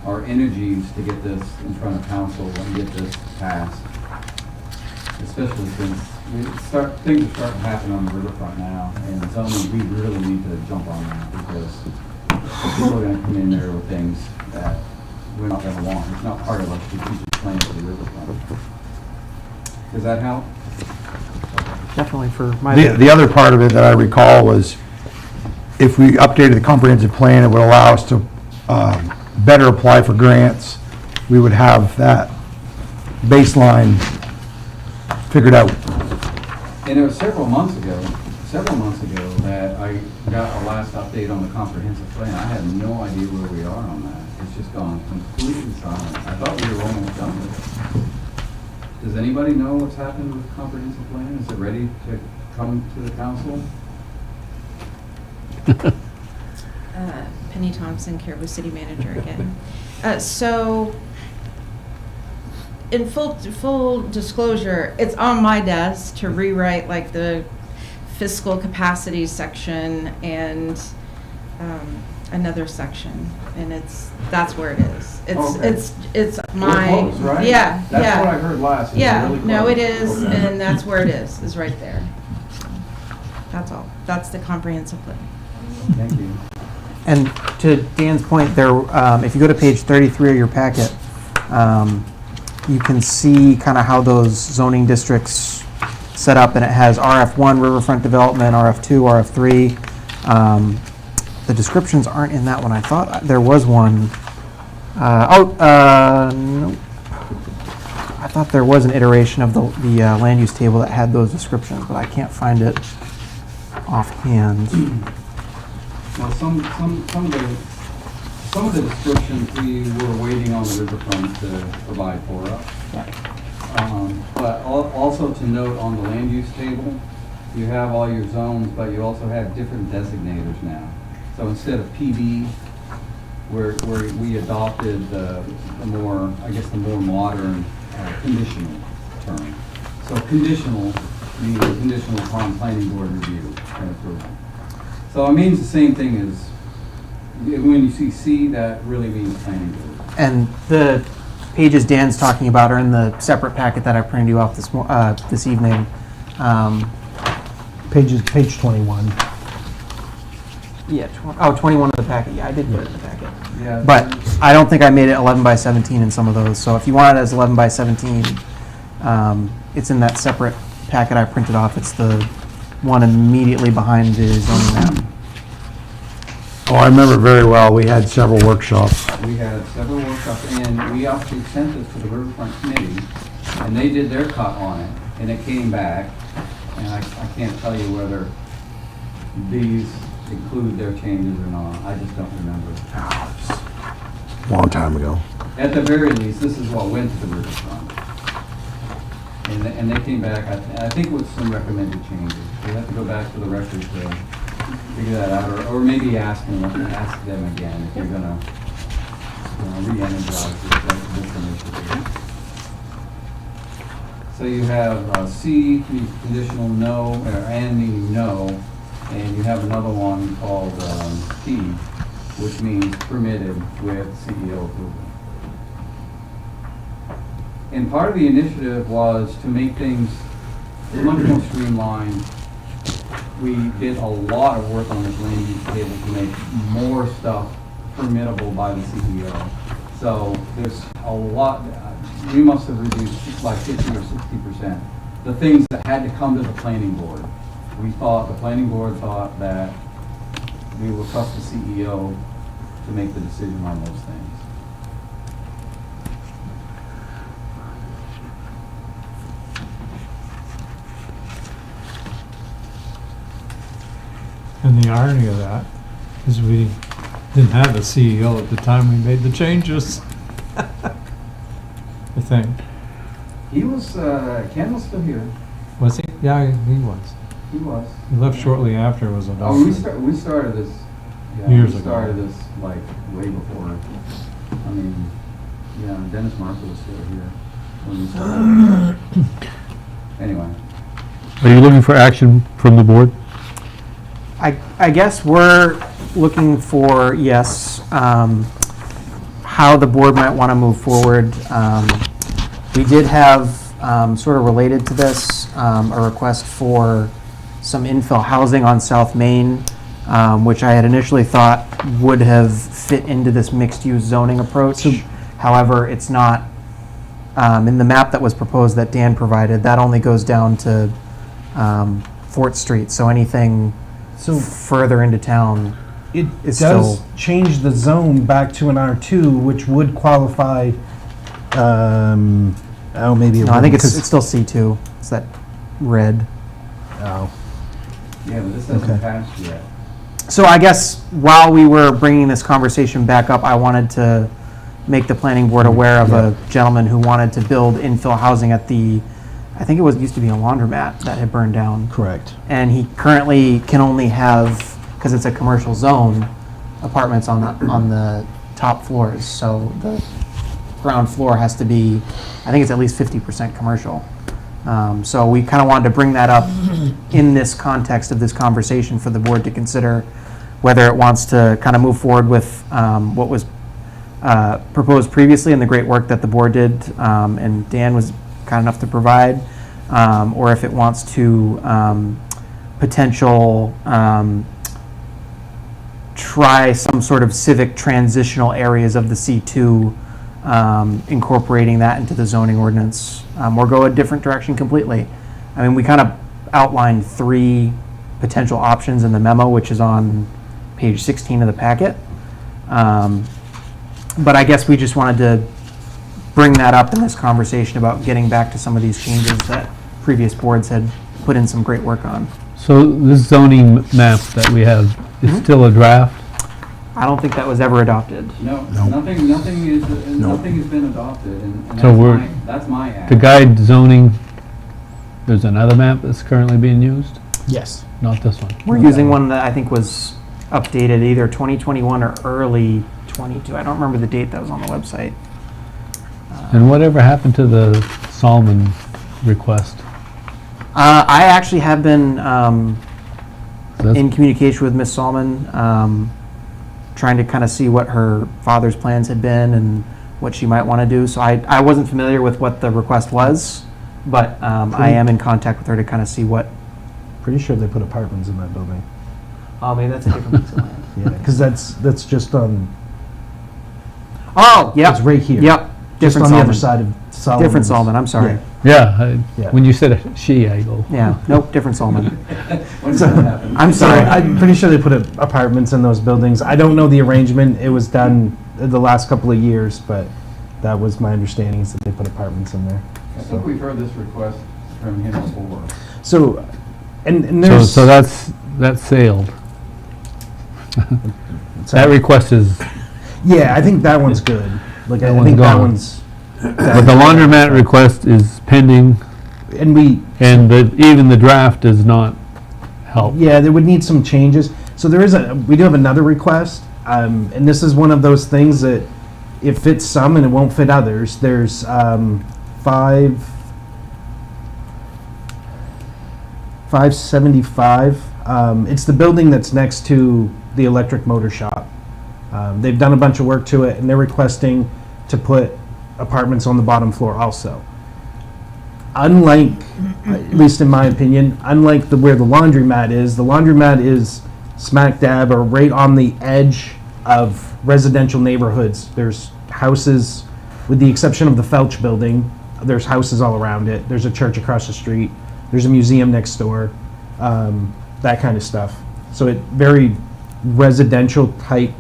our energies to get this in front of council and get this passed. Especially since things are starting to happen on the riverfront now, and zoning, we really need to jump on that, because people are gonna come in there with things that we're not gonna want. It's not part of our strategic plan for the riverfront. Does that help? Definitely for my. The other part of it that I recall was if we updated the comprehensive plan, it would allow us to better apply for grants. We would have that baseline figured out. And it was several months ago that I got a last update on the comprehensive plan. I had no idea where we are on that. It's just gone completely silent. I thought we were almost done with it. Does anybody know what's happened with the comprehensive plan? Is it ready to come to the council? Penny Thompson, Caribou City Manager again. So, in full disclosure, it's on my desk to rewrite like the fiscal capacity section and another section, and that's where it is. It's my We're close, right? yeah. That's what I heard last. Yeah, Really no, close. it is, Okay. and that's where it is right there. So, that's all. That's the comprehensive plan. Thank you. And to Dan's point there, if you go to page 33 of your packet, you can see kind of how those zoning districts set up, and it has RF1 riverfront development, RF2, RF3. The descriptions aren't in that one. I thought there was one. Nope. I thought there was an iteration of the land use table that had those descriptions, but I can't find it offhand. Well, some of the descriptions we were waiting on the riverfront to provide for us. But also to note on the land use table, you have all your zones, but you also have different designators now. So instead of PB, where we adopted the more modern conditional term. So conditional means conditional upon planning board review and approval. So it means the same thing as, when you see C, that really means planning board. And the pages Dan's talking about are in the separate packet that I printed you off this evening. Page 21. Yeah, 21 of the packet. Yeah, I did put it in the packet. Yeah. But I don't think I made it 11 by 17 in some of those. So if you want it as 11 by 17, it's in that separate packet I printed off. It's the one immediately behind the zoning map. Oh, I remember very well. We had several workshops. We had several workshops, and we actually sent this to the Riverfront Committee, and they did their cut on it, and it came back, and I can't tell you whether these include their changes or not. I just don't remember. Long time ago. At the very least, this is what went to the Riverfront. And they came back, I think with some recommended changes. We have to go back to the record to figure that out, or maybe ask them again if you're gonna re-energize this initiative. So you have C, conditional no, and meaning no, and you have another one called P, which means permitted with CEO approval. And part of the initiative was to make things much more streamlined. We did a lot of work on this land use table to make more stuff permittable by the CEO. So there's a lot, we must have reduced like 50 or 60%. The things that had to come to the planning board. The planning board thought that we would trust the CEO to make the decision on those things. And the irony of that is we didn't have a CEO at the time we made the changes. I think. He was, Ken was still here. Was he? Yeah, he was. He was. He left shortly after it was Oh, adopted. we started this, Years we ago. started this like way before. I mean, yeah, Dennis Marshall was still here when we started. Anyway, Are you looking for action from the board? I guess we're looking for, yes, how the board might want to move forward. We did have, sort of related to this, a request for some infill housing on South Main, which I had initially thought would have fit into this mixed-use zoning approach. However, it's not. In the map that was proposed that Dan provided, that only goes down to Fort Street, so anything further into town. It It's does still- change the zone back to an R2, which would qualify, maybe it No, I think wouldn't, it's still C2. It's that red. Oh, yeah, but this hasn't Okay. passed yet. So I guess while we were bringing this conversation back up, I wanted to make the planning board aware of a gentleman who wanted to build infill housing at I think it used to be a laundromat that had burned down. correct. And he currently can only have, because it's a commercial zone, apartments on the top floors. So the ground floor has to be, I think it's at least 50% commercial. So we kind of wanted to bring that up in this context of this conversation for the board to consider whether it wants to kind of move forward with what was proposed previously and the great work that the board did, and Dan was kind enough to provide, or if it wants to potential try some sort of civic transitional areas of the C2, incorporating that into the zoning ordinance, or go a different direction completely. I mean, we kind of outlined 3 potential options in the memo, which is on page 16 of the packet. But I guess we just wanted to bring that up in this conversation about getting back to some of these changes that previous boards had put in some great work on. So this zoning map that we have is still a draft? I don't think that was ever adopted. No, No. nothing has been adopted, and So that's my act. The guide zoning, there's another map that's currently being used? Yes. Not this one? We're using one that I think was updated either 2021 or early 22. I don't remember the date that was on the website. And whatever happened to the Solomon request? I actually have been That's- in communication with Miss Salman, trying to kind of see what her father's plans had been and what she might want to do. So I wasn't familiar with what the request was, but I am in contact with her to kind of see what. Pretty sure they put apartments in that building. Oh, maybe that's a different piece of land. Yeah, because that's just on, Oh, yep. it's right here. Yep. Just Different on the other Solomon. side of Solomon. Different Solomon, I'm sorry. Yeah, Yeah. when you said she, I go, Yeah, nope, different Solomon. When did that happen? I'm So sorry. I'm pretty sure they put apartments in those buildings. I don't know the arrangement. It was done the last couple of years, but that was my understanding is that they put apartments in there. I think we've heard this request from him before. So, and so there's. so that's sailed. That request is, Yeah, I think that one's good. Like, That I one's think that gone. one's. but the laundromat request is pending, And and even the draft does not help. yeah, there would need some changes. So we do have another request, and this is one of those things that it fits some and it won't fit others. There's 575. It's the building that's next to the electric motor shop. They've done a bunch of work to it, and they're requesting to put apartments on the bottom floor also. Unlike, at least in my opinion, unlike where the laundromat is smack dab or right on the edge of residential neighborhoods. There's houses, with the exception of the Felch building, there's houses all around it. There's a church across the street. There's a museum next door, that kind of stuff. So it very residential type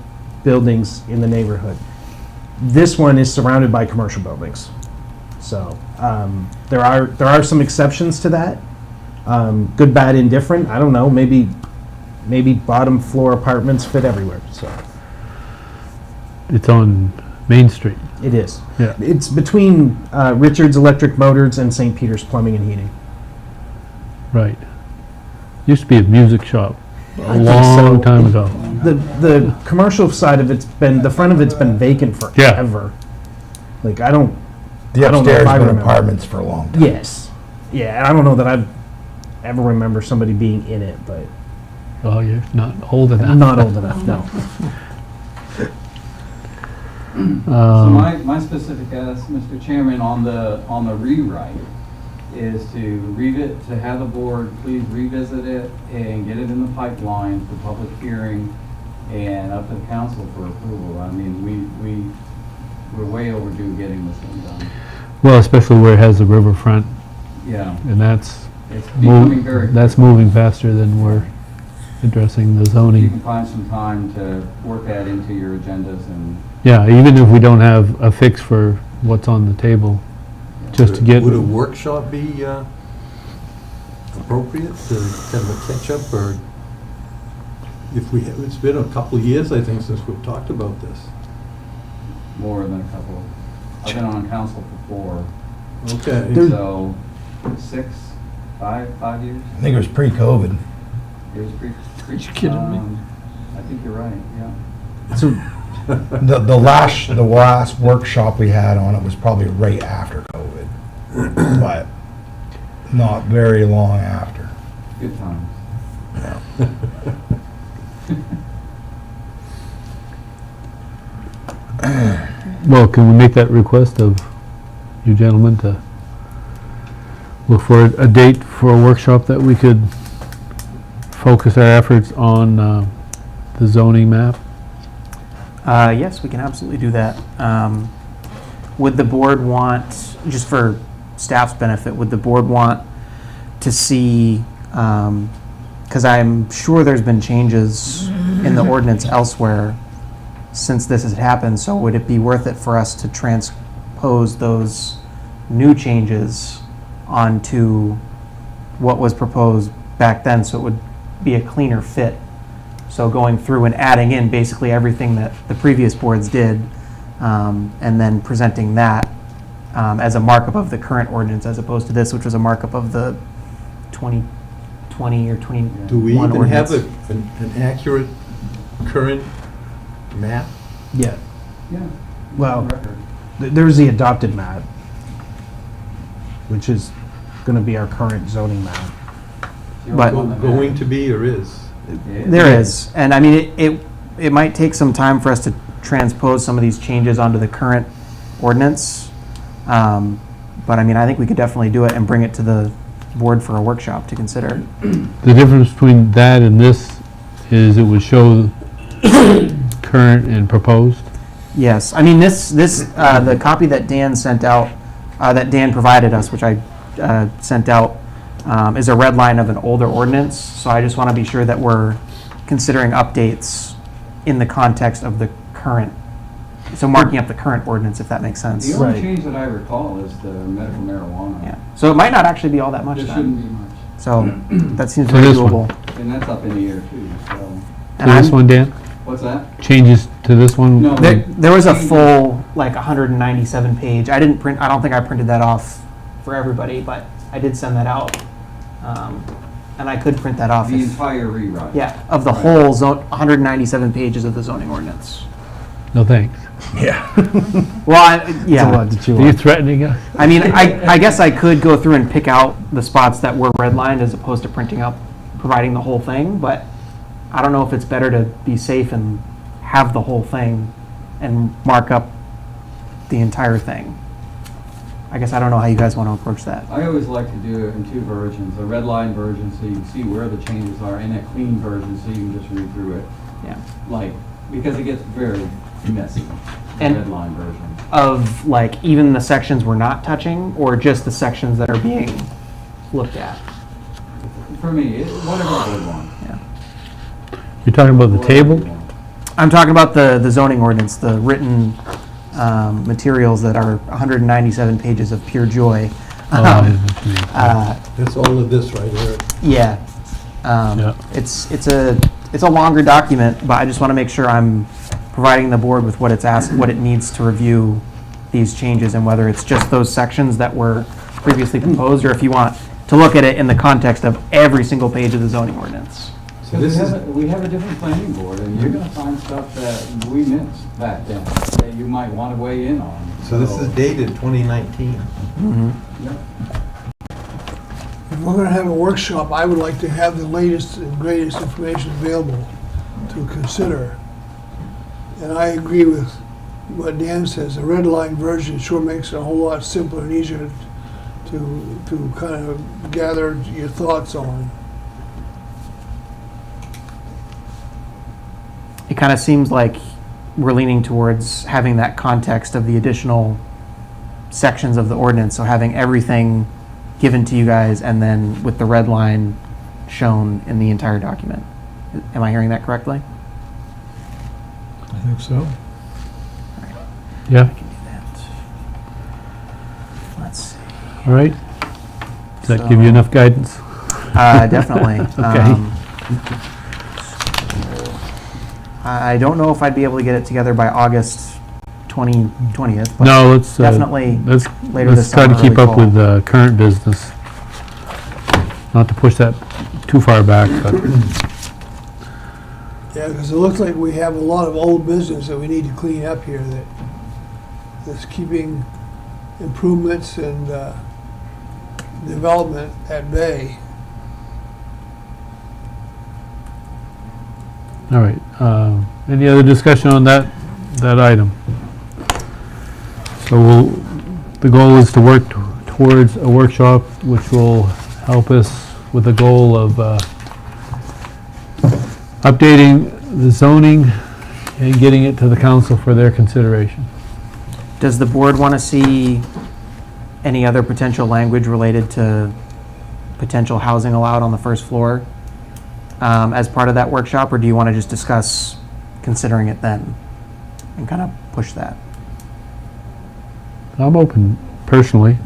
buildings in the neighborhood. This one is surrounded by commercial buildings. So there are some exceptions to that. Good, bad, indifferent. I don't know. Maybe bottom floor apartments fit everywhere. So It's on Main Street. it is. Yeah. It's between Richard's Electric Motors and St. Peter's Plumbing and Heating. Right. Used to be a music shop I a think long so. time ago. The commercial side of the front of it's been vacant forever. Like I don't The I don't know if upstairs I been remember. apartments for a long time. Yes. Yeah, and I don't know that I've ever remember somebody being in it, but Oh, you're not old enough. I'm not old enough, no. So my specific ask, Mr. Chairman, on the rewrite is to have the board please revisit it and get it in the pipeline for public hearing and up to the council for approval. I mean, we're way overdue getting this thing done. Well, especially where it has the riverfront, Yeah, and that's it's becoming very. that's moving faster than we're addressing the You zoning. can find some time to work that into your agendas and. Yeah, even if we don't have a fix for what's on the table, just to get, Would a workshop be appropriate to kind of a catch-up, or if we, it's been a couple of years, I think, since we've talked about this. More than a couple. I've been on council for 4, Okay. so 5 years. I think it was pre-COVID. It was pretty. You kidding me? I think you're right, yeah. So The last workshop we had on it was probably right after COVID, but not very long after. Good times. well, can we make that request of you gentlemen to look for a date for a workshop that we could focus our efforts on the zoning map? Yes, we can absolutely do that. Would the board want, just for staff's benefit, would the board want to see, because I'm sure there's been changes in the ordinance elsewhere since this has happened, so would it be worth it for us to transpose those new changes onto what was proposed back then, so it would be a cleaner fit? So going through and adding in basically everything that the previous boards did, and then presenting that as a markup of the current ordinance, as opposed to this, which was a markup of the 2020 or 21 Do we even have ordinance. an accurate current map? Yeah. Yeah. Well, Record. There's the adopted map, which is going to be our current zoning map. You're But- on the map. Going to be or is? Yeah. There is, and I mean, it might take some time for us to transpose some of these changes onto the current ordinance. But I mean, I think we could definitely do it and bring it to the board for a workshop to consider. The difference between that and this is it would show current and proposed. Yes, I mean, the copy that Dan sent out, that Dan provided us, which I sent out, is a red line of an older ordinance. So I just want to be sure that we're considering updates in the context of the current, so marking up the current ordinance, if that makes sense. The only Right. change that I recall is the medical marijuana. Yeah, so it might not actually be all that much There then. shouldn't be much. So that seems So very this one. doable. And that's up in the air too, so. To And this I'm- one, Dan? What's that? Changes to this one? No. There was a full, like, 197 page. I don't think I printed that off for everybody, but I did send that out. And I could print that off. The if- entire rewrite. Yeah, of the Right. whole 197 pages of the zoning ordinance. No, thanks. Well, It's a yeah. lot to chew Are you on. threatening us? I mean, I guess I could go through and pick out the spots that were redlined as opposed to printing up, providing the whole thing, but I don't know if it's better to be safe and have the whole thing and mark up the entire thing. I guess I don't know how you guys want to approach that. I always like to do it in two versions, a red line version so you can see where the changes are, and a clean version so you can just read through it. Yeah. Like, because it gets very messy, the And- red line version. Of, like, even the sections we're not touching, or just the sections that are being looked at? For me, whatever the board wants. You're talking about the Whatever table? you want. I'm talking about the zoning ordinance, the written materials that are 197 pages of pure joy. Oh, I know what you mean. That's all of this right here. Yeah. Yeah. It's a longer document, but I just want to make sure I'm providing the board with what it's asked, what it needs to review these changes, and whether it's just those sections that were previously proposed, or if you want to look at it in the context of every single page of the zoning ordinance. So this is, We have a different planning board, and you're gonna find stuff that we missed back then, that you might want to weigh in on. so this is dated 2019. Yep. If we're gonna have a workshop, I would like to have the latest and greatest information available to consider. And I agree with what Dan says, the red line version sure makes it a whole lot simpler and easier to kind of gather your thoughts on. It kind of seems like we're leaning towards having that context of the additional sections of the ordinance, so having everything given to you guys and then with the red line shown in the entire document. Am I hearing that correctly? I think so. Yeah, I can do that. Let's see. all right. Does that give you So- enough guidance? Definitely. Okay. I don't know if I'd be able to get it together by August 20th, but No, let's, definitely let's later let's this try to summer, keep early up fall. with current business. Not to push that too far back, but Yeah, because it looks like we have a lot of old business that we need to clean up here that's keeping improvements and development at bay. all right. Any other discussion on that item? So the goal is to work towards a workshop which will help us with the goal of updating the zoning and getting it to the council for their consideration. Does the board want to see any other potential language related to potential housing allowed on the first floor as part of that workshop, or do you want to just discuss considering it then and kind of push that? I'm open personally.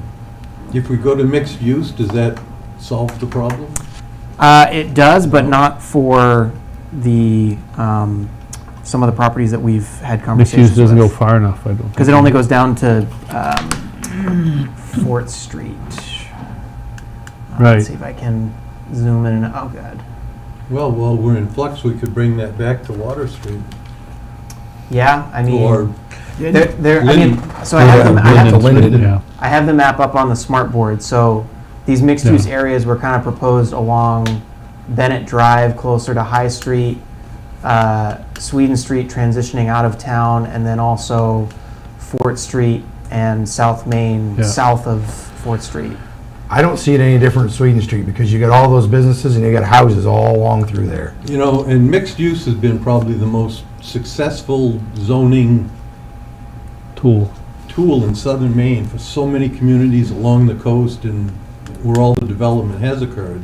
If we go to mixed use, does that solve the problem? It does, but not for the, some of the properties that we've had Mixed conversations use doesn't go with. far enough, I don't think. Because it only goes down to 4th Street. Right. Let's see if I can zoom in. Oh, good. Well, while we're in flux, we could bring that back to Water Street. Yeah, I mean, Or, I mean, so I have them, Linden, yeah. I have the map up on the smart board. So these mixed-use areas were kind of proposed along Bennett Drive, closer to High Street, Sweden Street transitioning out of town, and then also 4th Street and South Main, Yeah. south of 4th Street. I don't see it any different in Sweden Street because you got all those businesses and you got houses all along through there. you know, and mixed use has been probably the most successful zoning Tool. tool in southern Maine for so many communities along the coast and where all the development has occurred.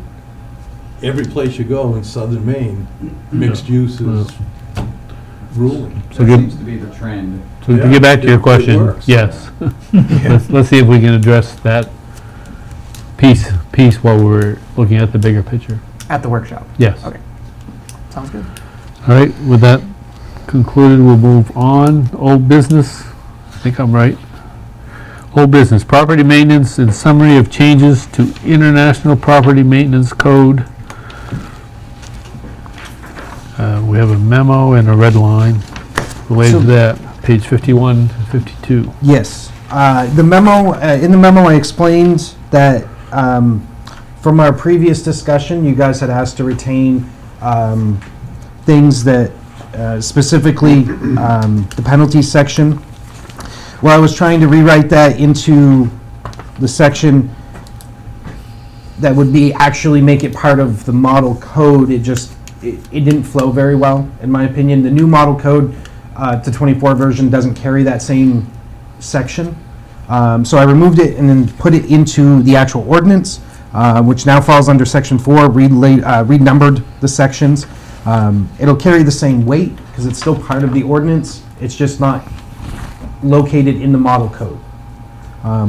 Every place you go in southern Maine, mixed use is ruling. So That get, seems to be the trend. so to Yeah, get back to your it question, works. yes. Let's see if we can address that piece while we're looking at the bigger picture. At the workshop. Yes. Okay. Sounds good. All right, with that concluded, we'll move on. Old business, I think I'm right. Old business, property maintenance and summary of changes to International Property Maintenance Code. We have a memo and a red line related to So- that, page 51 to 52. Yes. The memo, in the memo, I explained that from our previous discussion, you guys had asked to retain things that specifically the penalty section. Well, I was trying to rewrite that into the section that would be actually make it part of the model code. It didn't flow very well, in my opinion. The new model code to 24 version doesn't carry that same section. So I removed it and then put it into the actual ordinance, which now falls under section 4, renumbered the sections. It'll carry the same weight because it's still part of the ordinance. It's just not located in the model code.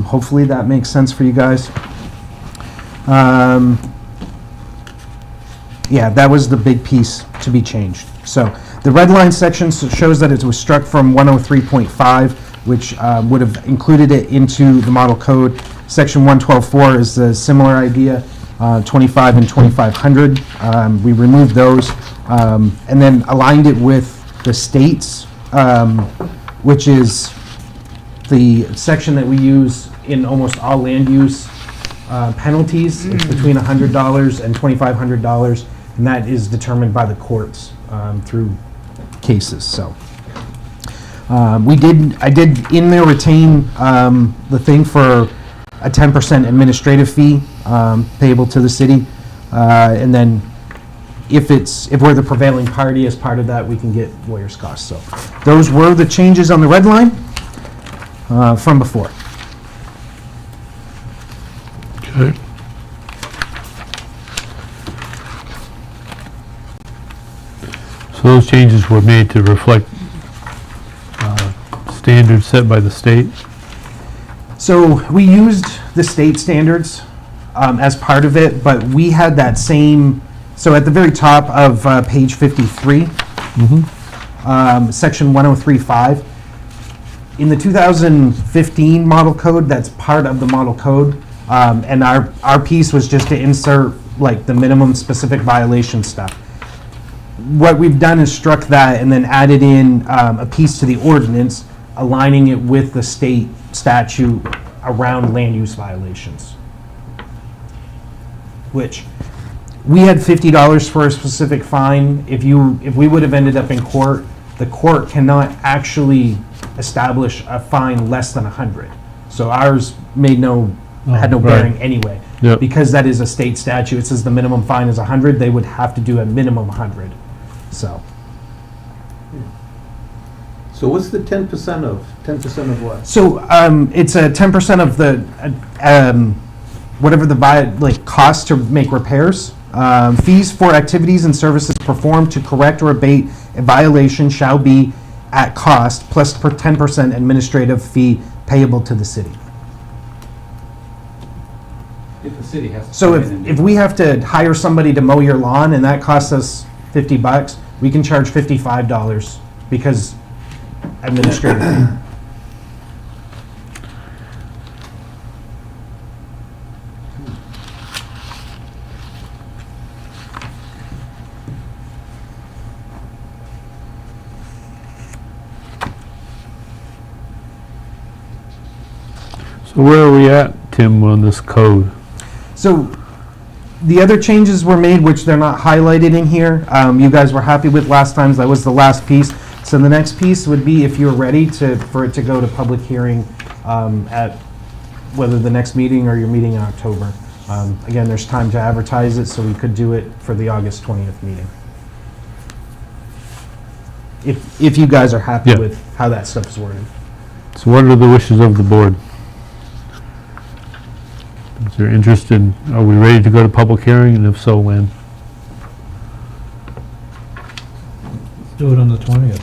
Hopefully that makes sense for you guys. Yeah, that was the big piece to be changed. So the red line section shows that it was struck from 103.5, which would have included it into the model code. Section 112.4 is a similar idea, 25 and 2500. We removed those and then aligned it with the states, which is the section that we use in almost all land use penalties. It's between $100 and $2,500, and that is determined by the courts through cases. So I did in there retain the thing for a 10% administrative fee payable to the city, and then if we're the prevailing party as part of that, we can get lawyers' costs. So those were the changes on the red line from before. Okay. So those changes were made to reflect standards set by the state? So we used the state standards as part of it, but we had that same, so at the very top of page 53, section 103.5, in the 2015 model code, that's part of the model code, and our piece was just to insert like the minimum specific violation stuff. What we've done is struck that and then added in a piece to the ordinance, aligning it with the state statute around land use violations. Which, we had $50 for a specific fine. If we would have ended up in court, the court cannot actually establish a fine less than 100. So ours had no right. bearing anyway. Yep. Because that is a state statute, it says the minimum fine is 100, they would have to do a minimum 100, so. So what's the 10% of? 10% of what? So, it's a 10% of the, whatever the cost to make repairs. Fees for activities and services performed to correct or abate a violation shall be at cost plus 10% administrative fee payable to the city. If the city has to. So come in and if do we it. have to hire somebody to mow your lawn and that costs us $50, we can charge $55 because administrative fee. So where are we at, Tim, on this code? So the other changes were made, which they're not highlighted in here. You guys were happy with last time's. That was the last piece. So the next piece would be if you're ready for it to go to public hearing at whether the next meeting or your meeting in October. Again, there's time to advertise it, so we could do it for the August 20th meeting. If you guys are happy Yeah. with how that stuff is worded. So what are the wishes of the board? Is there interest in, are we ready to go to public hearing, and if so, when? Let's do it on the 20th.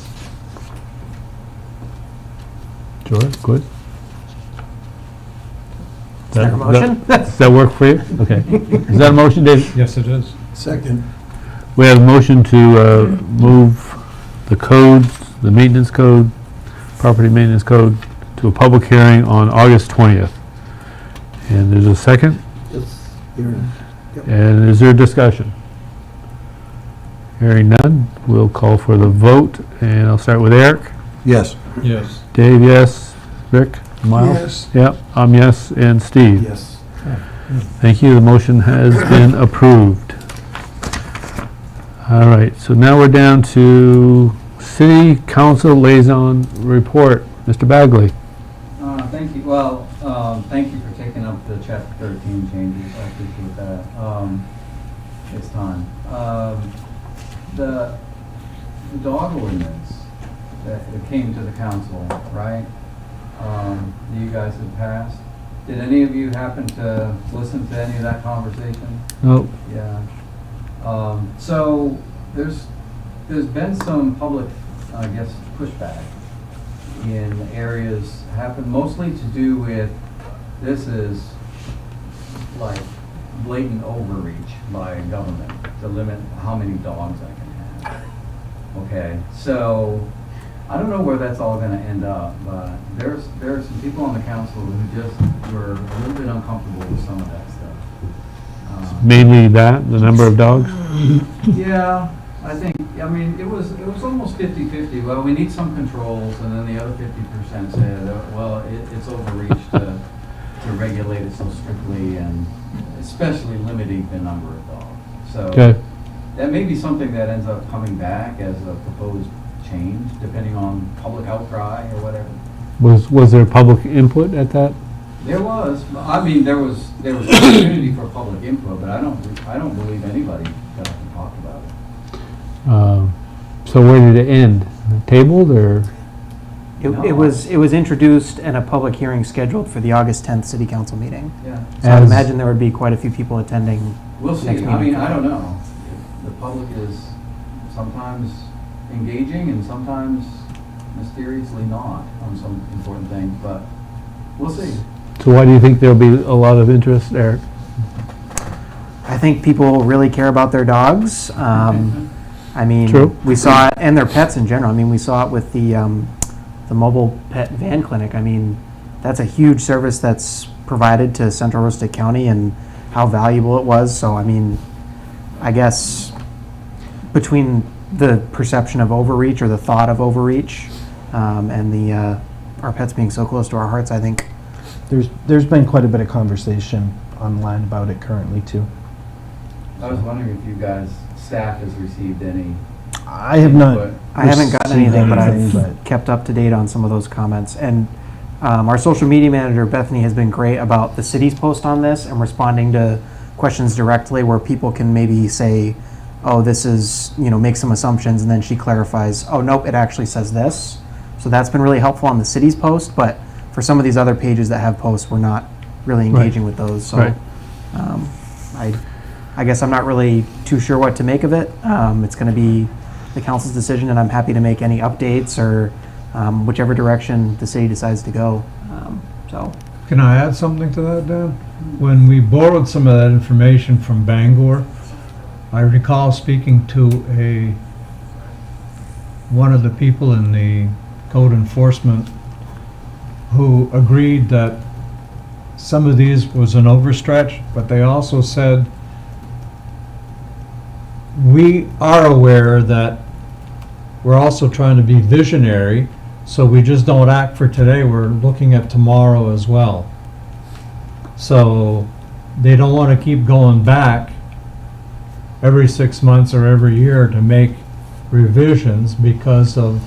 George, good? Is there a motion? Does that work for you? Okay. Is that a motion, Dave? Yes, it is. Second. We have a motion to move the codes, the maintenance code, property maintenance code, to a public hearing on August 20th. And there's a second? Yes. And is there discussion? Hearing none, we'll call for the vote, and I'll start with Eric. Yes. Yes. Dave, yes. Rick? Miles? Yes. Yep, I'm yes, and Steve? Yes. Thank you, the motion has been approved. All right, so now we're down to City Council Liaison Report. Mr. Bagley? Thank you. Well, thank you for taking up the chapter 13 changes. I appreciate that. It's time. The dog ordinance that came to the council, right? That you guys have passed. Did any of you happen to listen to any of that conversation? No. Yeah. So there's been some public, I guess, pushback in areas happen mostly to do with, this is like blatant overreach by government to limit how many dogs I can have. Okay, so I don't know where that's all gonna end up, but there are some people on the council who just were a little bit uncomfortable with some of that stuff. Mainly that, the number of dogs? Yeah, I mean, it was almost 50-50. Well, we need some controls, and then the other 50% said, well, it's overreach to regulate it so strictly, and especially limiting the number of dogs. So Okay. that may be something that ends up coming back as a proposed change, depending on public outcry or whatever. Was there public input at that? There was, I mean, there was opportunity for public input, but I don't believe anybody got up and talked about it. So where did it end? Tabled, or? It was introduced and a public hearing scheduled for the August 10th city council meeting. Yeah. So I'd As- imagine there would be quite a few people attending. We'll see. Next I meeting. mean, I don't know. The public is sometimes engaging and sometimes mysteriously not on some important things, but we'll see. So why do you think there'll be a lot of interest, Eric? I think people really care about their dogs. I mean, True. we saw it, and their pets in general. I mean, we saw it with the mobile pet van clinic. I mean, that's a huge service that's provided to Central Aroostook County, and how valuable it was. So, I mean, I guess between the perception of overreach or the thought of overreach, and the our pets being so close to our hearts, I think. There's been quite a bit of conversation online about it currently too. I was wondering if you guys, staff has received any I have not. input. I haven't gotten received anything, but anything, I've kept up to date on some of those comments. And our social media manager, Bethany, has been great about the city's post on this and responding to questions directly where people can maybe say, oh, this is, make some assumptions, and then she clarifies, oh, nope, it actually says this. So that's been really helpful on the city's post, but for some of these other pages that have posts, we're not really engaging with those. So Right. I guess I'm not really too sure what to make of it. It's going to be the council's decision, and I'm happy to make any updates or whichever direction the city decides to go. So, Can I add something to that, Dan? When we borrowed some of that information from Bangor, I recall speaking to one of the people in the code enforcement who agreed that some of these was an overstretch, but they also said, we are aware that we're also trying to be visionary, so we just don't act for today, we're looking at tomorrow as well. So they don't want to keep going back every 6 months or every year to make revisions because of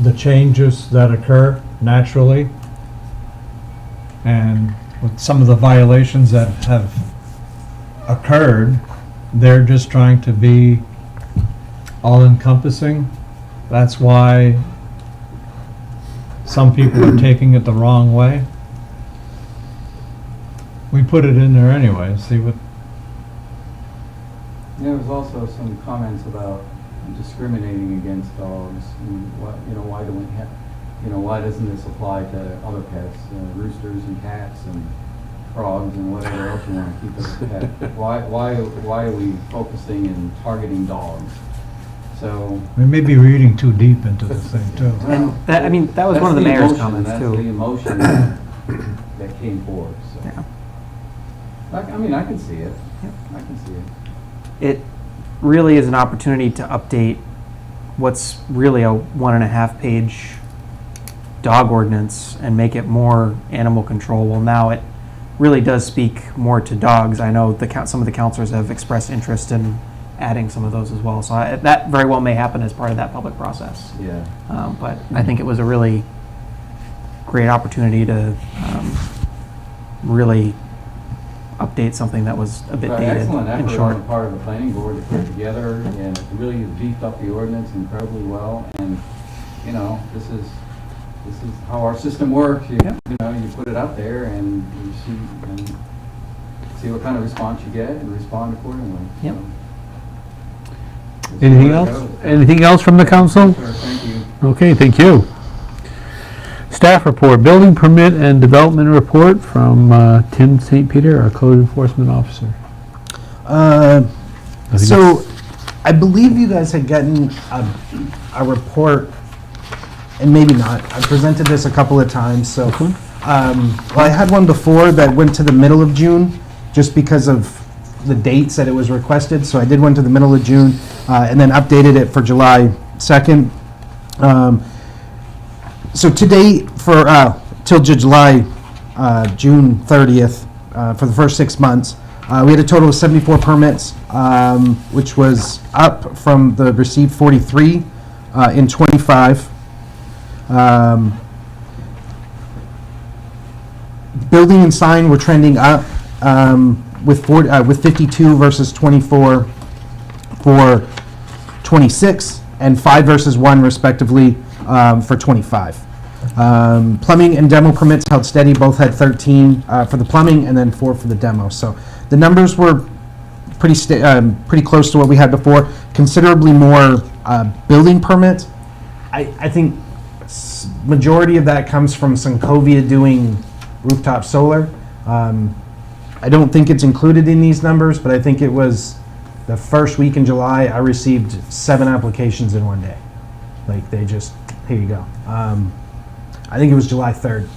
the changes that occur naturally. And with some of the violations that have occurred, they're just trying to be all-encompassing. That's why some people are taking it the wrong way. We put it in there anyway, see what, There was also some comments about discriminating against dogs, and what, why do we have, why doesn't this apply to other pets, roosters and cats and frogs and whatever else you want to keep as a pet? Why are we focusing and targeting dogs? So. we may be reading too deep into this thing too. and that, I mean, that was That's one of the mayor's emotion, comments that's the too. emotion that came forward, so. Yeah. I mean, I can see it. I can see it. It really is an opportunity to update what's really a 1.5 page dog ordinance and make it more animal control. Well, now it really does speak more to dogs. I know some of the counselors have expressed interest in adding some of those as well. So that very well may happen as part of that public process. Yeah. But I think it was a really great opportunity to really update something that was a bit Right, dated excellent and effort short. on the part of the planning board to put it together, and it really beefed up the ordinance incredibly well. And this is how our system works. You put it out there, and you see what kind of response you get, and respond accordingly. Yep. So, this is Anything where it else? goes. Anything else from the council? Sure, thank you. Okay, thank you. Staff report, building permit and development report from Tim St. Peter, our code enforcement officer. So, I believe you guys had gotten a report, and maybe not. I presented this a couple of times, so. Well, I had one before that went to the middle of June, just because of the dates that it was requested. So I did one to the middle of June, and then updated it for July 2nd. So today, for till July, June 30th, for the first 6 months, we had a total of 74 permits, which was up from the received 43 in 25. Building and sign were trending up with 52 versus 24 for 26, and 5 versus 1 respectively for 25. Plumbing and demo permits held steady, both had 13 for the plumbing and then 4 for the demo. So the numbers were pretty close to what we had before. Considerably more building permits. I think majority of that comes from Syncovia doing rooftop solar. I don't think it's included in these numbers, but I think it was the first week in July, I received 7 applications in one day. Like, they just, here you go. I think it was July 3rd.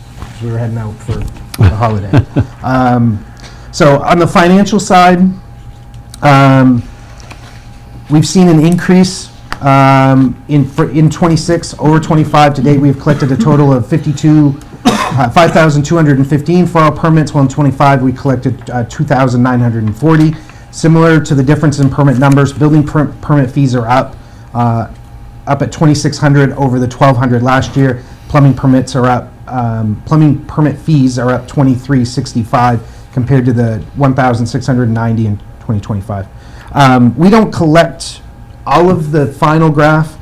We were heading out for the holiday. So on the financial side, we've seen an increase in 26 over 25. To date, we've collected a total of 5,215 for our permits, while in 25 we collected 2,940. Similar to the difference in permit numbers, building permit fees are up at 2,600 over the 1,200 last year. Plumbing permits are up. Plumbing permit fees are up 2,365 compared to the 1,690 in 2025. We don't collect all of the final graph,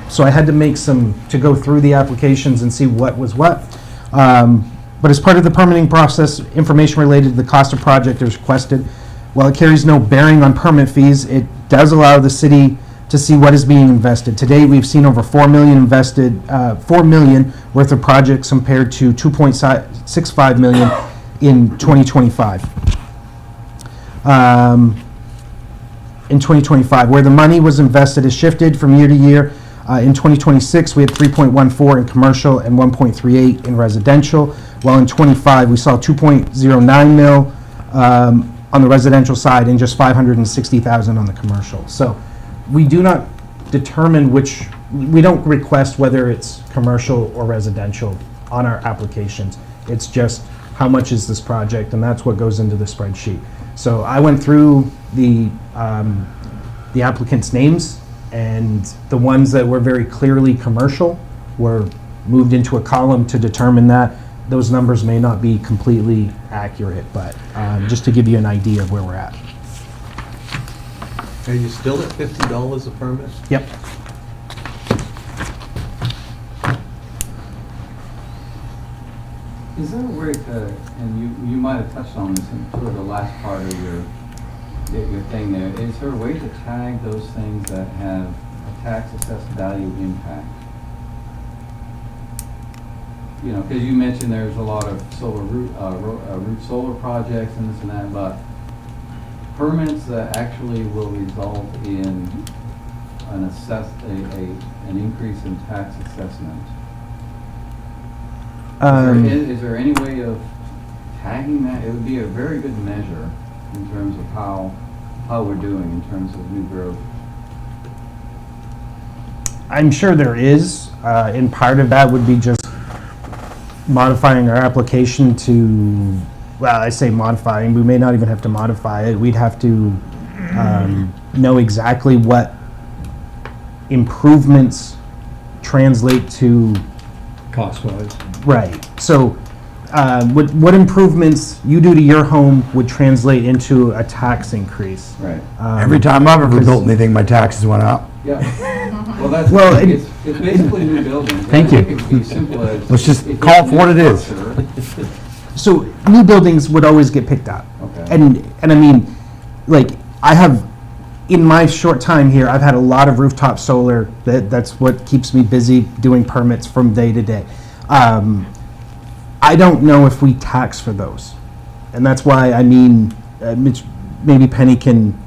so I had to make to go through the applications and see what was what. But as part of the permitting process, information related to the cost of project is requested. While it carries no bearing on permit fees, it does allow the city to see what is being invested. Today, we've seen over $4 million worth of projects compared to $2.65 million in 2025. In 2025, where the money was invested is shifted from year to year. In 2026, we had 3.14 in commercial and 1.38 in residential, while in 25, we saw 2.09 mil on the residential side and just 560,000 on the commercial. So we do not determine we don't request whether it's commercial or residential on our applications. It's just how much is this project, and that's what goes into the spreadsheet. So I went through the applicants' names, and the ones that were very clearly commercial were moved into a column to determine that. Those numbers may not be completely accurate, but just to give you an idea of where we're at. Are you still at $50 a permit? Yep. Is there a way to, and you might have touched on this in sort of the last part of your thing there, is there a way to tag those things that have a tax assessed value impact? You know, because you mentioned there's a lot of solar root solar projects and this and that, but permits that actually will result in an increase in tax assessment. Is there any way of tagging that? It would be a very good measure in terms of how we're doing in terms of new growth. I'm sure there is, and part of that would be just modifying our application to, well, I say modifying, we may not even have to modify it. We'd have to know exactly what improvements translate to. Cost-wise. Right. So what improvements you do to your home would translate into a tax increase. Right. Every time I've ever because- built anything, my taxes went up. Yeah. Well, that's, Well, it's basically new buildings. Thank I you. think it could be simple as. Let's just if call it it's for what new it is. structure- So new buildings would always get picked up. Okay. And I mean, like, I have, in my short time here, I've had a lot of rooftop solar. That's what keeps me busy doing permits from day to day. I don't know if we tax for those. And that's why, I mean, maybe Penny can,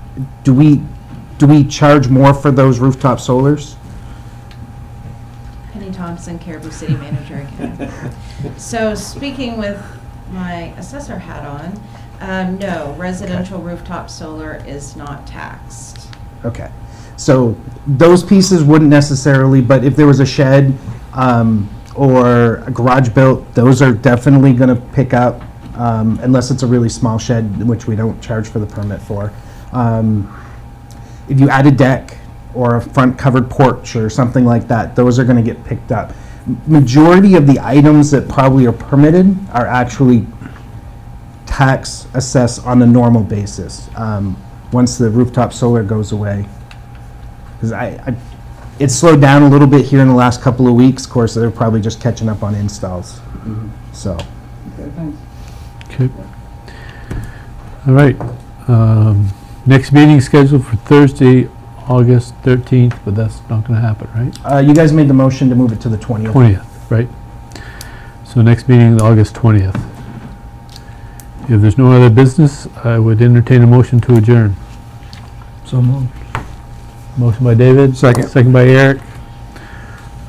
do we charge more for those rooftop solars? Penny Thompson, Caribou City Manager again. So speaking with my assessor hat on, no, residential rooftop solar is not taxed. Okay. So those pieces wouldn't necessarily, but if there was a shed or a garage built, those are definitely going to pick up, unless it's a really small shed, which we don't charge for the permit for. If you add a deck or a front covered porch or something like that, those are going to get picked up. Majority of the items that probably are permitted are actually tax assessed on a normal basis, once the rooftop solar goes away. Because it's slowed down a little bit here in the last couple of weeks. Of course, they're probably just catching up on installs. So, Okay, thanks. Okay. All right. Next meeting scheduled for Thursday, August 13th, but that's not going to happen, right? you guys made the motion to move it to the 20th. 20th, right? So next meeting, August 20th. If there's no other business, I would entertain a motion to adjourn. So moved. Motion by David. Second. Second by Eric.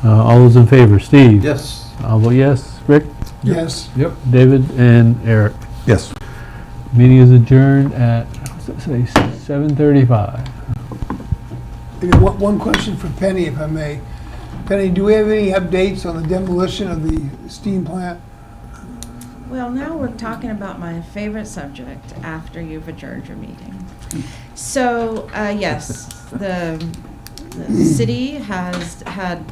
All those in favor, Steve? Yes. I'll vote yes. Rick? Yes. Yep. David and Eric. Yes. Meeting is adjourned at, what's that say, 7:35. I got one question for Penny, if I may. Penny, do we have any updates on the demolition of the steam plant? Well, now we're talking about my favorite subject after you've adjourned your meeting. So, yes, the city has had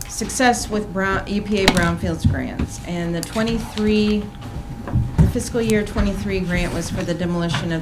success with EPA brownfields grants, and the fiscal year 23 grant was for the demolition of the